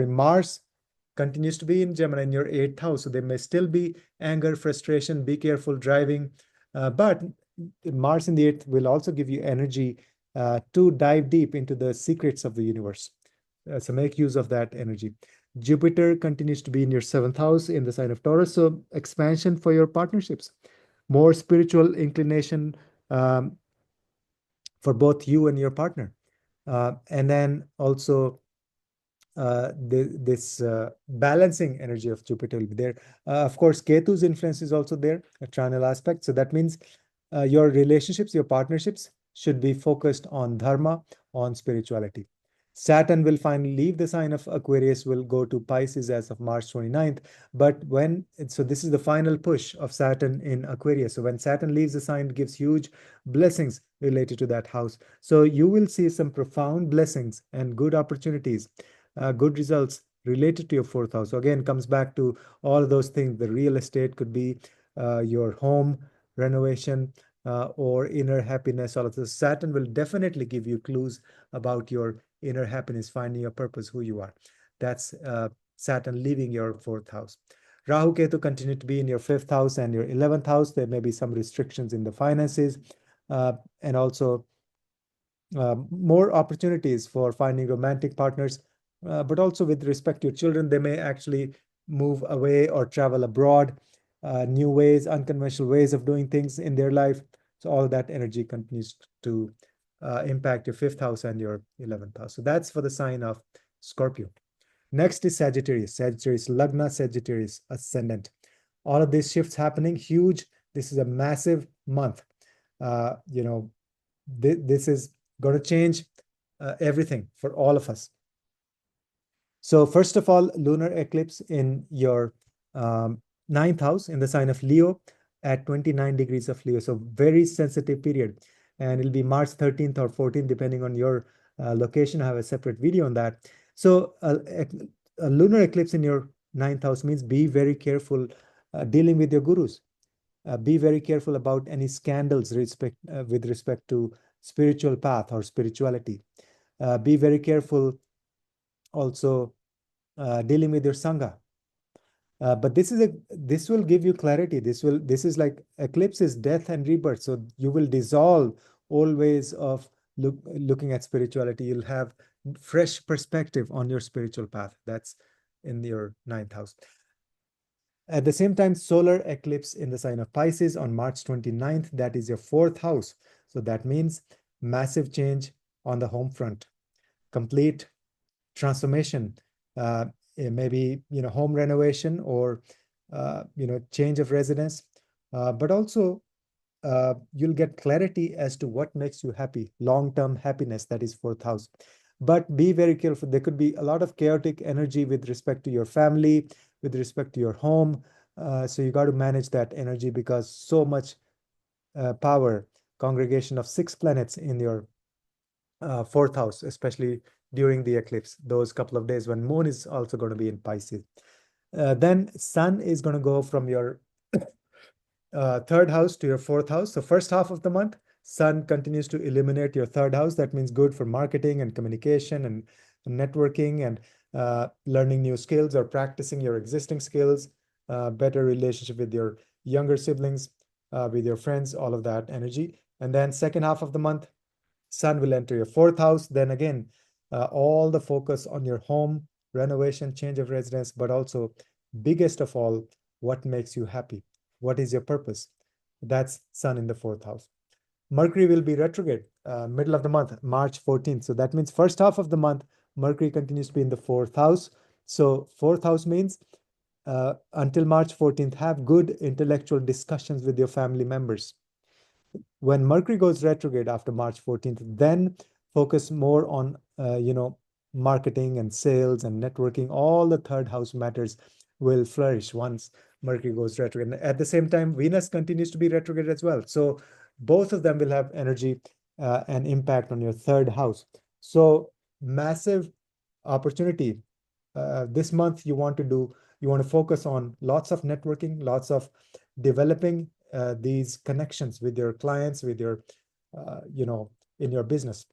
Mars continues to be in Gemini in your eighth house. So there may still be anger, frustration, be careful driving. But Mars in the eighth will also give you energy to dive deep into the secrets of the universe. So make use of that energy. Jupiter continues to be in your seventh house in the sign of Taurus. So expansion for your partnerships, more spiritual inclination, for both you and your partner. And then also this balancing energy of Jupiter will be there. Of course, Ketu's influence is also there, a trinal aspect. So that means your relationships, your partnerships should be focused on dharma, on spirituality. Saturn will finally leave the sign of Aquarius, will go to Pisces as of March 29th. But so this is the final push of Saturn in Aquarius. So when Saturn leaves the sign, it gives huge blessings related to that house. So you will see some profound blessings and good opportunities, good results related to your fourth house. So again, comes back to all those things. The real estate could be your home renovation or inner happiness. All of this. Saturn will definitely give you clues about your inner happiness, finding your purpose, who you are. That's Saturn leaving your fourth house. Rahu Ketu continue to be in your fifth house and your 11th house. There may be some restrictions in the finances and also more opportunities for finding romantic partners, but also with respect to your children, they may actually move away or travel abroad, new ways, unconventional ways of doing things in their life. So all that energy continues to impact your fifth house and your 11th house. So that's for the sign of Scorpio. Next is Sagittarius. Sagittarius Lagna, Sagittarius Ascendant. All of these shifts happening, huge. This is a massive month. This is going to change everything for all of us. So first of all, lunar eclipse in your ninth house in the sign of Leo at 29 degrees of Leo. So very sensitive period. And it'll be March 13th or 14th, depending on your location. I have a separate video on that. So a lunar eclipse in your ninth house means be very careful dealing with your gurus. Be very careful about any scandals with respect to spiritual path or spirituality. Be very careful also dealing with your sangha. But this will give you clarity. This is like eclipse is death and rebirth. So you will dissolve all ways of looking at spirituality. You'll have fresh perspective on your spiritual path. That's in your ninth house. At the same time, solar eclipse in the sign of Pisces on March 29th, that is your fourth house. So that means massive change on the home front, complete transformation, maybe home renovation or change of residence, but also you'll get clarity as to what makes you happy, long-term happiness, that is fourth house. But be very careful. There could be a lot of chaotic energy with respect to your family, with respect to your home. So you got to manage that energy because so much power, congregation of 6 planets in your fourth house, especially during the eclipse, those couple of days when moon is also going to be in Pisces. Then sun is going to go from your third house to your fourth house. So first half of the month, sun continues to illuminate your third house. That means good for marketing and communication and networking and learning new skills or practicing your existing skills, better relationship with your younger siblings, with your friends, all of that energy. And then second half of the month, sun will enter your fourth house. Then again, all the focus on your home, renovation, change of residence, but also biggest of all, what makes you happy? What is your purpose? That's sun in the fourth house. Mercury will be retrograde middle of the month, March 14th. So that means first half of the month, Mercury continues to be in the fourth house. So fourth house means until March 14th, have good intellectual discussions with your family members. When Mercury goes retrograde after March 14th, then focus more on, marketing and sales and networking. All the third house matters will flourish once Mercury goes retrograde. At the same time, Venus continues to be retrograde as well. So both of them will have energy and impact on your third house. So massive opportunity. This month you want to focus on lots of networking, lots of developing these connections with your clients, with your, in your business.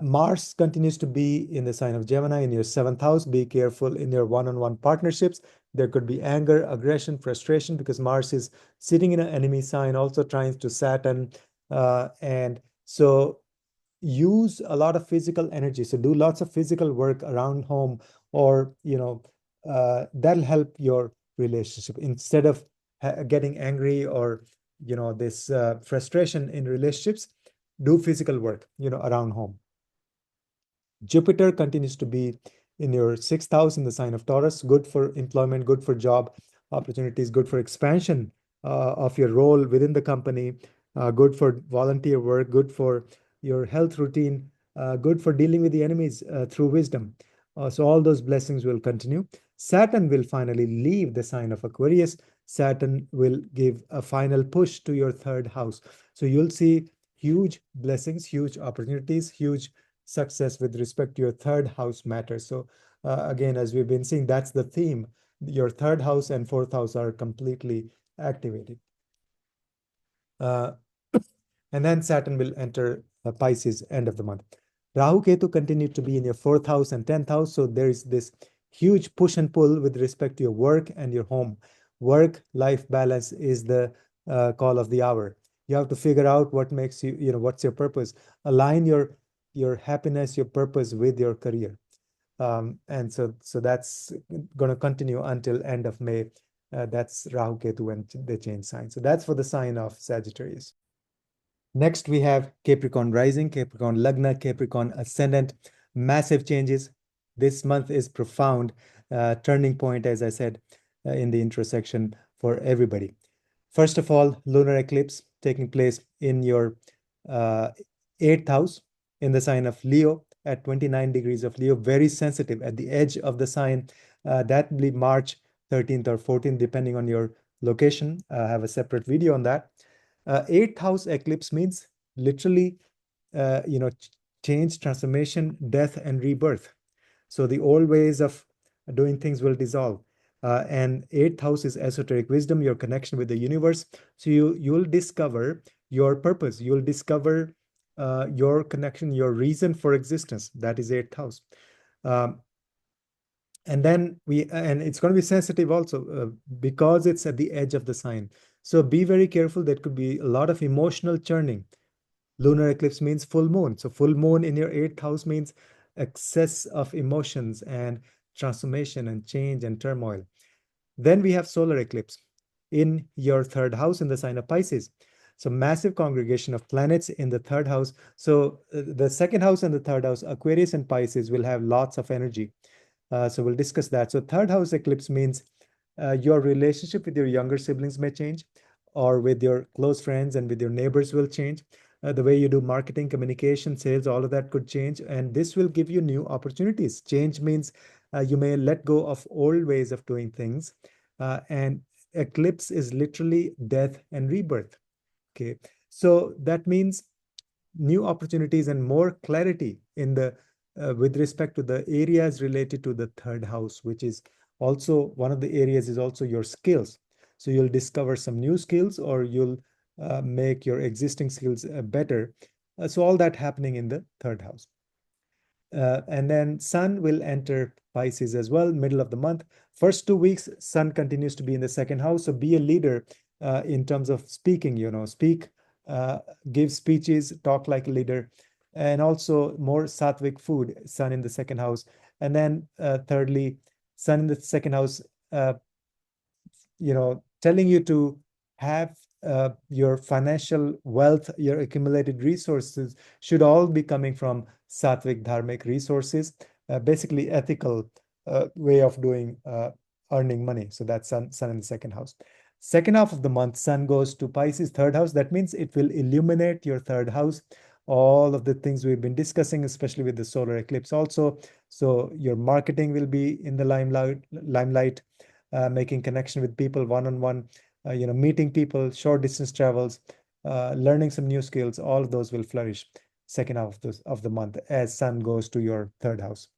Mars continues to be in the sign of Gemini in your seventh house. Be careful in your one-on-one partnerships. There could be anger, aggression, frustration because Mars is sitting in an enemy sign, also trying to Saturn. And so use a lot of physical energy. So do lots of physical work around home or, that'll help your relationship instead of getting angry or, this frustration in relationships. do physical work, around home. Jupiter continues to be in your sixth house in the sign of Taurus, good for employment, good for job opportunities, good for expansion of your role within the company, good for volunteer work, good for your health routine, good for dealing with the enemies through wisdom. So all those blessings will continue. Saturn will finally leave the sign of Aquarius. Saturn will give a final push to your third house. So you'll see huge blessings, huge opportunities, huge success with respect to your third house matters. So again, as we've been seeing, that's the theme. Your third house and fourth house are completely activated. And then Saturn will enter Pisces end of the month. Rahu Ketu continue to be in your fourth house and 10th house. So there is this huge push and pull with respect to your work and your home. Work-life balance is the call of the hour. You have to figure out what makes you, what's your purpose. Align your happiness, your purpose with your career. And so that's going to continue until end of May. That's Rahu Ketu when they change sign. So that's for the sign of Sagittarius. Next, we have Capricorn rising, Capricorn Lagna, Capricorn ascendant. Massive changes. This month is profound, turning point, as I said in the intro section, for everybody. First of all, lunar eclipse taking place in your eighth house in the sign of Leo at 29 degrees of Leo, very sensitive at the edge of the sign. That will be March 13th or 14th, depending on your location. I have a separate video on that. Eighth house eclipse means literally, change, transformation, death, and rebirth. So the old ways of doing things will dissolve. And eighth house is esoteric wisdom, your connection with the universe. So you'll discover your purpose. You'll discover your connection, your reason for existence. That is eighth house. And then and it's going to be sensitive also because it's at the edge of the sign. So be very careful. There could be a lot of emotional churning. Lunar eclipse means full moon. So full moon in your eighth house means excess of emotions and transformation and change and turmoil. Then we have solar eclipse in your third house in the sign of Pisces. So massive congregation of planets in the third house. So the second house and the third house, Aquarius and Pisces, will have lots of energy. So we'll discuss that. So third house eclipse means your relationship with your younger siblings may change, or with your close friends and with your neighbors will change. The way you do marketing, communication, sales, all of that could change. And this will give you new opportunities. Change means you may let go of old ways of doing things. And eclipse is literally death and rebirth. Okay. So that means new opportunities and more clarity in the with respect to the areas related to the third house, which is also one of the areas is also your skills. So you'll discover some new skills, or you'll make your existing skills better. So all that happening in the third house. And then Sun will enter Pisces as well, middle of the month. First 2 weeks, Sun continues to be in the second house. So be a leader in terms of speaking, speak, give speeches, talk like a leader, and also more sattvic food, Sun in the second house. And then thirdly, Sun in the second house, telling you to have your financial wealth, your accumulated resources should all be coming from sattvic dharmic resources, basically ethical way of doing earning money. So that's sun in the second house. Second half of the month, Sun goes to Pisces, third house. That means it will illuminate your third house. All of the things we've been discussing, especially with the solar eclipse also. So your marketing will be in the limelight, making connection with people one-on-one, meeting people, short distance travels, learning some new skills. All of those will flourish second half of the month as Sun goes to your third house.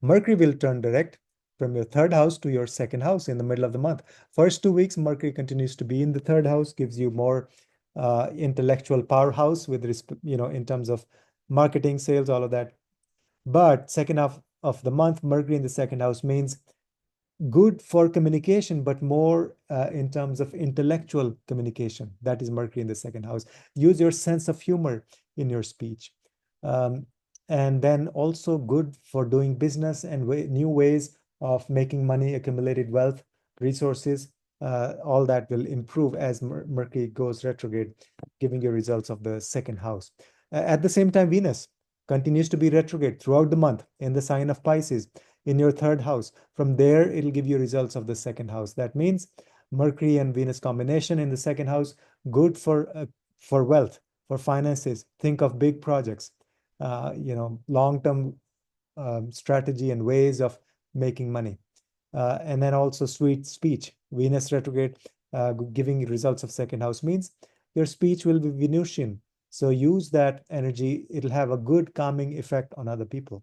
Mercury will turn direct from your third house to your second house in the middle of the month. First 2 weeks, Mercury continues to be in the third house, gives you more intellectual powerhouse with respect, in terms of marketing, sales, all of that. But second half of the month, Mercury in the second house means good for communication, but more in terms of intellectual communication. That is Mercury in the second house. Use your sense of humor in your speech. And then also good for doing business and new ways of making money, accumulated wealth, resources, all that will improve as Mercury goes retrograde, giving you results of the second house. At the same time, Venus continues to be retrograde throughout the month in the sign of Pisces in your third house. From there, it'll give you results of the second house. That means Mercury and Venus combination in the second house, good for wealth, for finances. Think of big projects, long-term strategy and ways of making money. And then also sweet speech. Venus retrograde giving results of second house means your speech will be Venusian. So use that energy. It'll have a good calming effect on other people.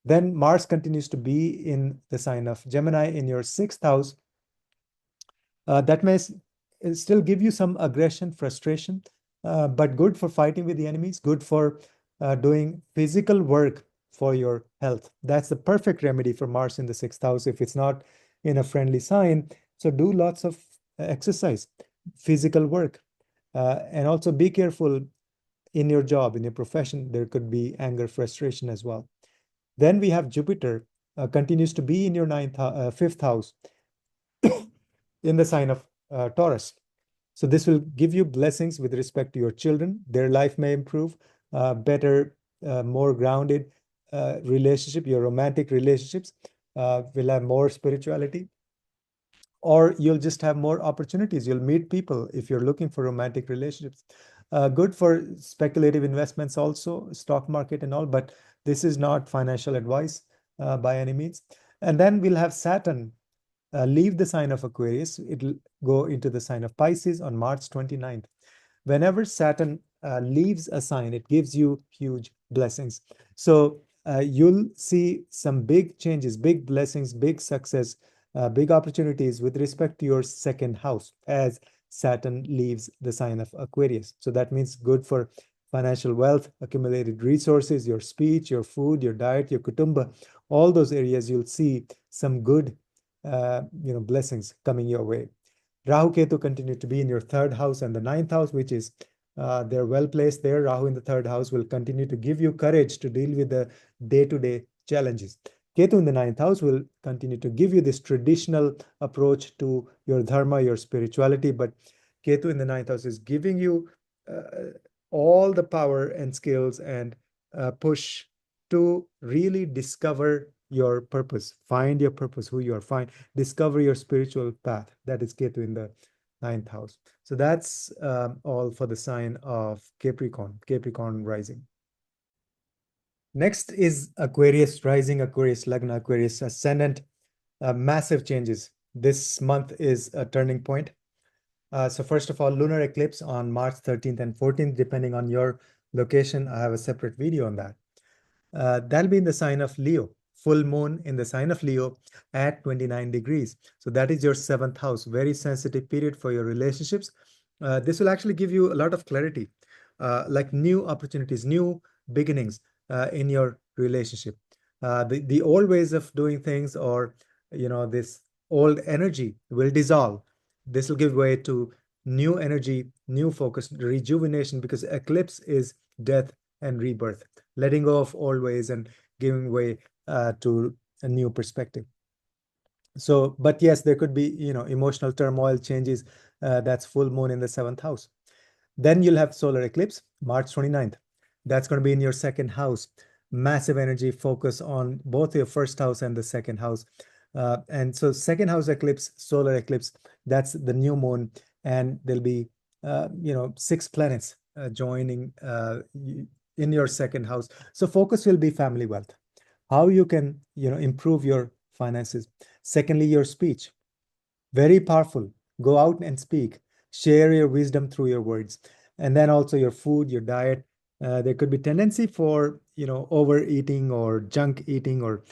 Then Mars continues to be in the sign of Gemini in your sixth house. That may still give you some aggression, frustration, but good for fighting with the enemies, good for doing physical work for your health. That's the perfect remedy for Mars in the sixth house if it's not in a friendly sign. So do lots of exercise, physical work, and also be careful in your job, in your profession. There could be anger, frustration as well. Then we have Jupiter continues to be in your fifth house in the sign of Taurus. So this will give you blessings with respect to your children. Their life may improve, better, more grounded relationship. Your romantic relationships will have more spirituality, or you'll just have more opportunities. You'll meet people if you're looking for romantic relationships. Good for speculative investments also, stock market and all, but this is not financial advice by any means. And then we'll have Saturn leave the sign of Aquarius. It'll go into the sign of Pisces on March 29th. Whenever Saturn leaves a sign, it gives you huge blessings. So you'll see some big changes, big blessings, big success, big opportunities with respect to your second house as Saturn leaves the sign of Aquarius. So that means good for financial wealth, accumulated resources, your speech, your food, your diet, your kutumba, all those areas you'll see some good blessings coming your way. Rahu Ketu continue to be in your third house and the ninth house, which is they're well placed there. Rahu in the third house will continue to give you courage to deal with the day-to-day challenges. Ketu in the ninth house will continue to give you this traditional approach to your dharma, your spirituality, but Ketu in the ninth house is giving you all the power and skills and push to really discover your purpose, find your purpose, who you are, discover your spiritual path. That is Ketu in the ninth house. So that's all for the sign of Capricorn rising. Next is Aquarius rising, Aquarius Lagna, Aquarius ascendant. Massive changes. This month is a turning point. So first of all, lunar eclipse on March 13th and 14th, depending on your location. I have a separate video on that. That'll be in the sign of Leo. Full moon in the sign of Leo at 29 degrees. So that is your seventh house. Very sensitive period for your relationships. This will actually give you a lot of clarity, like new opportunities, new beginnings in your relationship. The old ways of doing things, or this old energy will dissolve. This will give way to new energy, new focus, rejuvenation, because eclipse is death and rebirth, letting go of old ways and giving way to a new perspective. So, but yes, there could be, emotional turmoil, changes. That's full moon in the seventh house. Then you'll have solar eclipse, March 29th. That's going to be in your second house. Massive energy focus on both your first house and the second house. And so second house eclipse, solar eclipse, that's the new moon. And there'll be, 6 planets joining in your second house. So focus will be family wealth, how you can, improve your finances. Secondly, your speech, very powerful. Go out and speak, share your wisdom through your words. And then also your food, your diet. There could be tendency for, overeating or junk eating or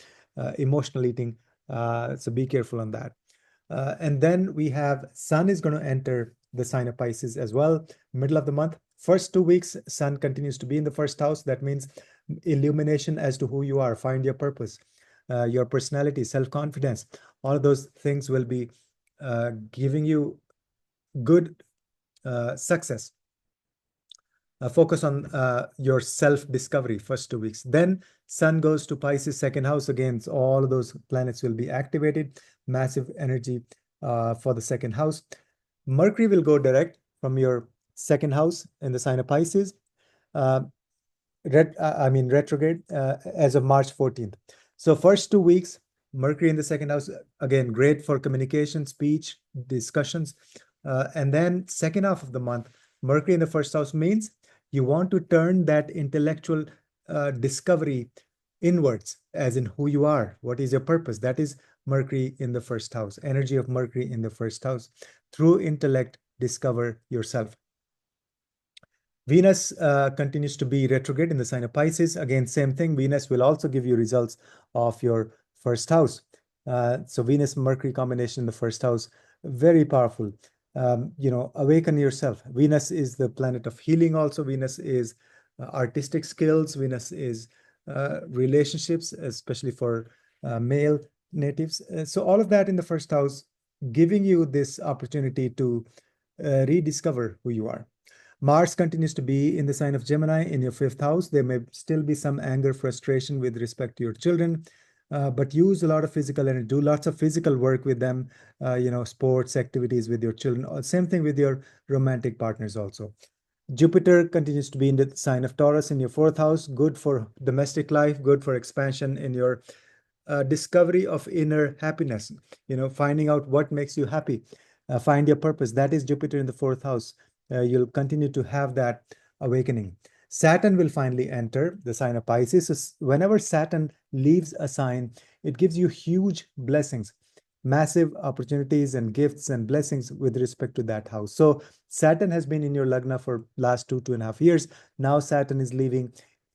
emotional eating. So be careful on that. And then we have Sun is going to enter the sign of Pisces as well, middle of the month. First 2 weeks, Sun continues to be in the first house. That means illumination as to who you are, find your purpose, your personality, self-confidence. All of those things will be giving you good success. Focus on your self-discovery first 2 weeks. Then Sun goes to Pisces second house again. So all of those planets will be activated. Massive energy for the second house. Mercury will go direct from your second house in the sign of Pisces, retrograde as of March 14th. So first 2 weeks, Mercury in the second house, again, great for communication, speech, discussions. And then second half of the month, Mercury in the first house means you want to turn that intellectual discovery inwards, as in who you are, what is your purpose. That is Mercury in the first house, energy of Mercury in the first house. Through intellect, discover yourself. Venus continues to be retrograde in the sign of Pisces. Again, same thing. Venus will also give you results of your first house. So Venus-Mercury combination in the first house, very powerful. Awaken yourself. Venus is the planet of healing also. Venus is artistic skills. Venus is relationships, especially for male natives. So all of that in the first house, giving you this opportunity to rediscover who you are. Mars continues to be in the sign of Gemini in your fifth house. There may still be some anger, frustration with respect to your children, but use a lot of physical energy, do lots of physical work with them, sports activities with your children. Same thing with your romantic partners also. Jupiter continues to be in the sign of Taurus in your fourth house, good for domestic life, good for expansion in your discovery of inner happiness, finding out what makes you happy, find your purpose. That is Jupiter in the fourth house. You'll continue to have that awakening. Saturn will finally enter the sign of Pisces. So whenever Saturn leaves a sign, it gives you huge blessings, massive opportunities and gifts and blessings with respect to that house. So Saturn has been in your Lagna for last 2.5 years. Now Saturn is leaving.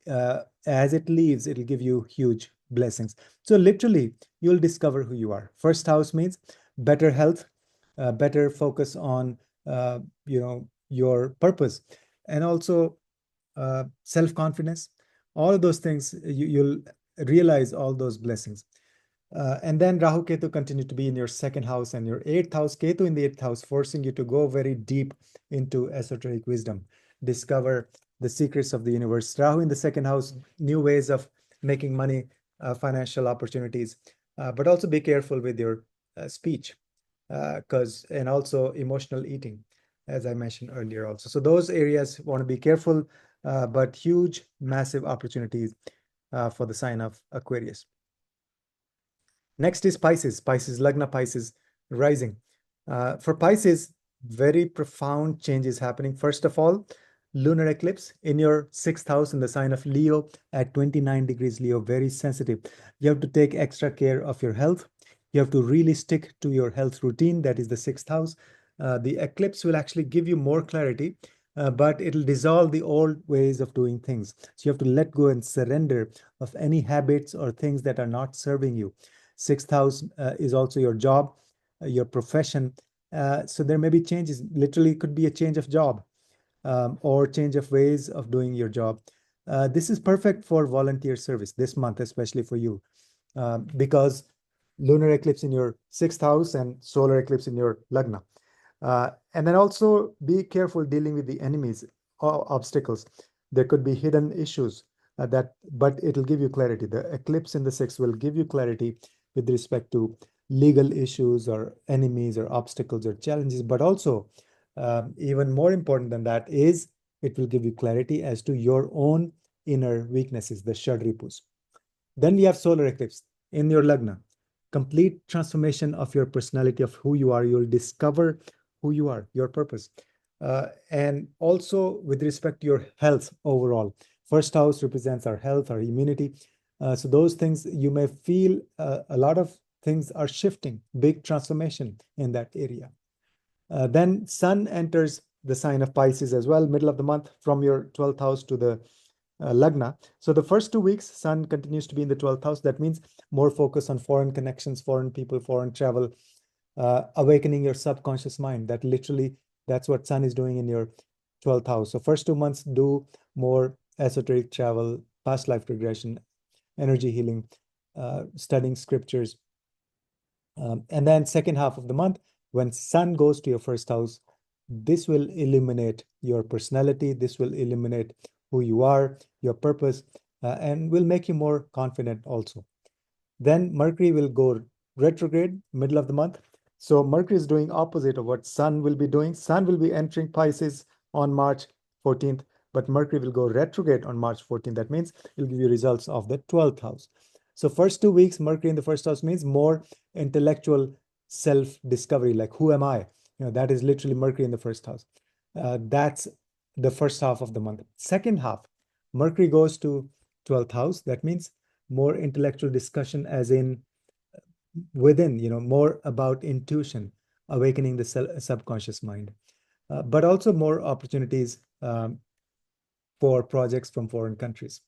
As it leaves, it'll give you huge blessings. So literally, you'll discover who you are. First house means better health, better focus on your purpose, and also self-confidence. All of those things, you'll realize all those blessings. And then Rahu Ketu continue to be in your second house and your eighth house. Ketu in the eighth house, forcing you to go very deep into esoteric wisdom, discover the secrets of the universe. Rahu in the second house, new ways of making money, financial opportunities, but also be careful with your speech, and also emotional eating, as I mentioned earlier also. So those areas want to be careful, but huge, massive opportunities for the sign of Aquarius. Next is Pisces. Pisces, Lagna, Pisces, rising. For Pisces, very profound changes happening. First of all, lunar eclipse in your sixth house in the sign of Leo at 29 degrees Leo, very sensitive. You have to take extra care of your health. You have to really stick to your health routine. That is the sixth house. The eclipse will actually give you more clarity, but it'll dissolve the old ways of doing things. So you have to let go and surrender of any habits or things that are not serving you. Sixth house is also your job, your profession. So there may be changes. Literally, could be a change of job or change of ways of doing your job. This is perfect for volunteer service this month, especially for you, because lunar eclipse in your sixth house and solar eclipse in your Lagna. And then also be careful dealing with the enemies or obstacles. There could be hidden issues but it'll give you clarity. The eclipse in the sixth will give you clarity with respect to legal issues or enemies or obstacles or challenges, but also even more important than that is it will give you clarity as to your own inner weaknesses, the Shadripus. Then we have solar eclipse in your Lagna. Complete transformation of your personality, of who you are. You'll discover who you are, your purpose. And also with respect to your health overall. First house represents our health, our immunity. So those things, you may feel a lot of things are shifting, big transformation in that area. Then Sun enters the sign of Pisces as well, middle of the month from your 12th house to the Lagna. So the first 2 weeks, Sun continues to be in the 12th house. That means more focus on foreign connections, foreign people, foreign travel, awakening your subconscious mind. That's what Sun is doing in your 12th house. So first 2 months, do more esoteric travel, past life regression, energy healing, studying scriptures. And then second half of the month, when Sun goes to your first house, this will illuminate your personality. This will illuminate who you are, your purpose, and will make you more confident also. Then Mercury will go retrograde middle of the month. So Mercury is doing opposite of what Sun will be doing. Sun will be entering Pisces on March 14th, but Mercury will go retrograde on March 14th. That means it'll give you results of the 12th house. So first 2 weeks, Mercury in the first house means more intellectual self-discovery, like who am I? That is literally Mercury in the first house. That's the first half of the month. Second half, Mercury goes to 12th house. That means more intellectual discussion, as in within, more about intuition, awakening the subconscious mind, but also more opportunities for projects from foreign countries.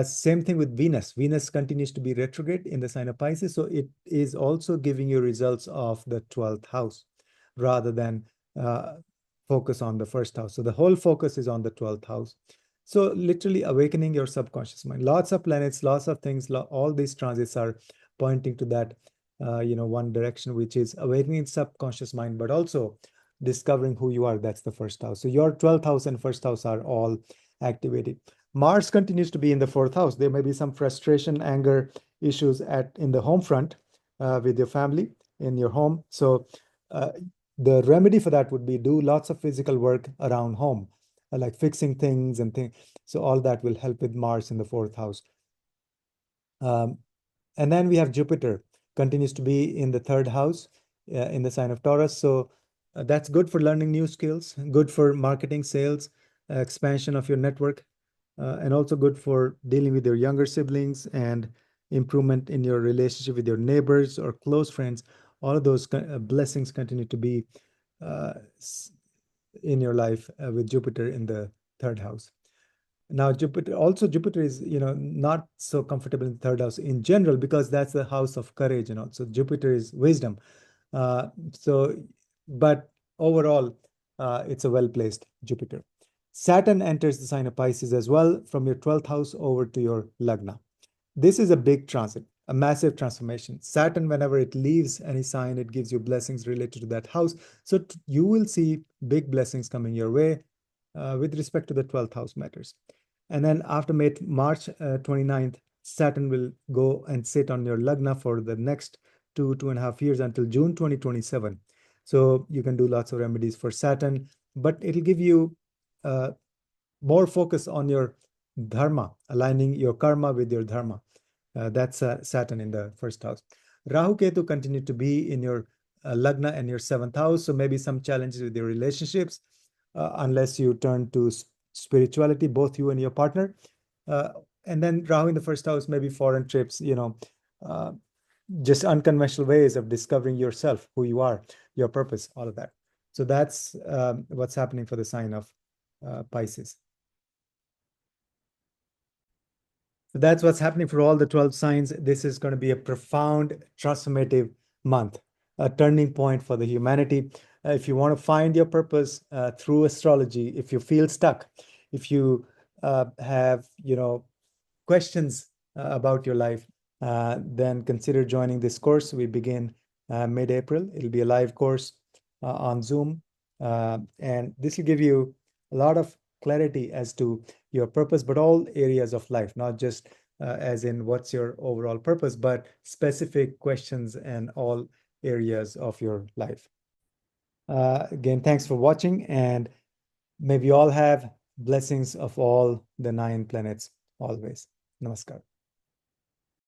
Same thing with Venus. Venus continues to be retrograde in the sign of Pisces, so it is also giving you results of the 12th house rather than focus on the first house. So the whole focus is on the 12th house. So literally awakening your subconscious mind. Lots of planets, lots of things, all these transits are pointing to that, one direction, which is awakening subconscious mind, but also discovering who you are. That's the first house. So your 12th house and first house are all activated. Mars continues to be in the fourth house. There may be some frustration, anger issues in the home front with your family in your home. So the remedy for that would be do lots of physical work around home, like fixing things and things. So all that will help with Mars in the fourth house. And then we have Jupiter continues to be in the third house in the sign of Taurus. So that's good for learning new skills, good for marketing, sales, expansion of your network, and also good for dealing with your younger siblings and improvement in your relationship with your neighbors or close friends. All of those blessings continue to be in your life with Jupiter in the third house. Now, Jupiter is, not so comfortable in the third house in general, because that's the house of courage, So Jupiter is wisdom. But overall, it's a well-placed Jupiter. Saturn enters the sign of Pisces as well from your 12th house over to your Lagna. This is a big transit, a massive transformation. Saturn, whenever it leaves any sign, it gives you blessings related to that house. So you will see big blessings coming your way with respect to the 12th house matters. And then after March 29th, Saturn will go and sit on your Lagna for the next 2.5 years until June 2027. So you can do lots of remedies for Saturn, but it'll give you more focus on your dharma, aligning your karma with your dharma. That's Saturn in the first house. Rahu Ketu continue to be in your Lagna and your seventh house. So maybe some challenges with your relationships, unless you turn to spirituality, both you and your partner. And then Rahu in the first house, maybe foreign trips, just unconventional ways of discovering yourself, who you are, your purpose, all of that. So that's what's happening for the sign of Pisces. So that's what's happening for all the 12 signs. This is going to be a profound, transformative month, a turning point for the humanity. If you want to find your purpose through astrology, if you feel stuck, if you have, questions about your life, then consider joining this course. We begin mid-April. It'll be a live course on Zoom. And this will give you a lot of clarity as to your purpose, but all areas of life, not just as in what's your overall purpose, but specific questions and all areas of your life. Again, thanks for watching, and may we all have blessings of all the 9 planets always. Namaskar.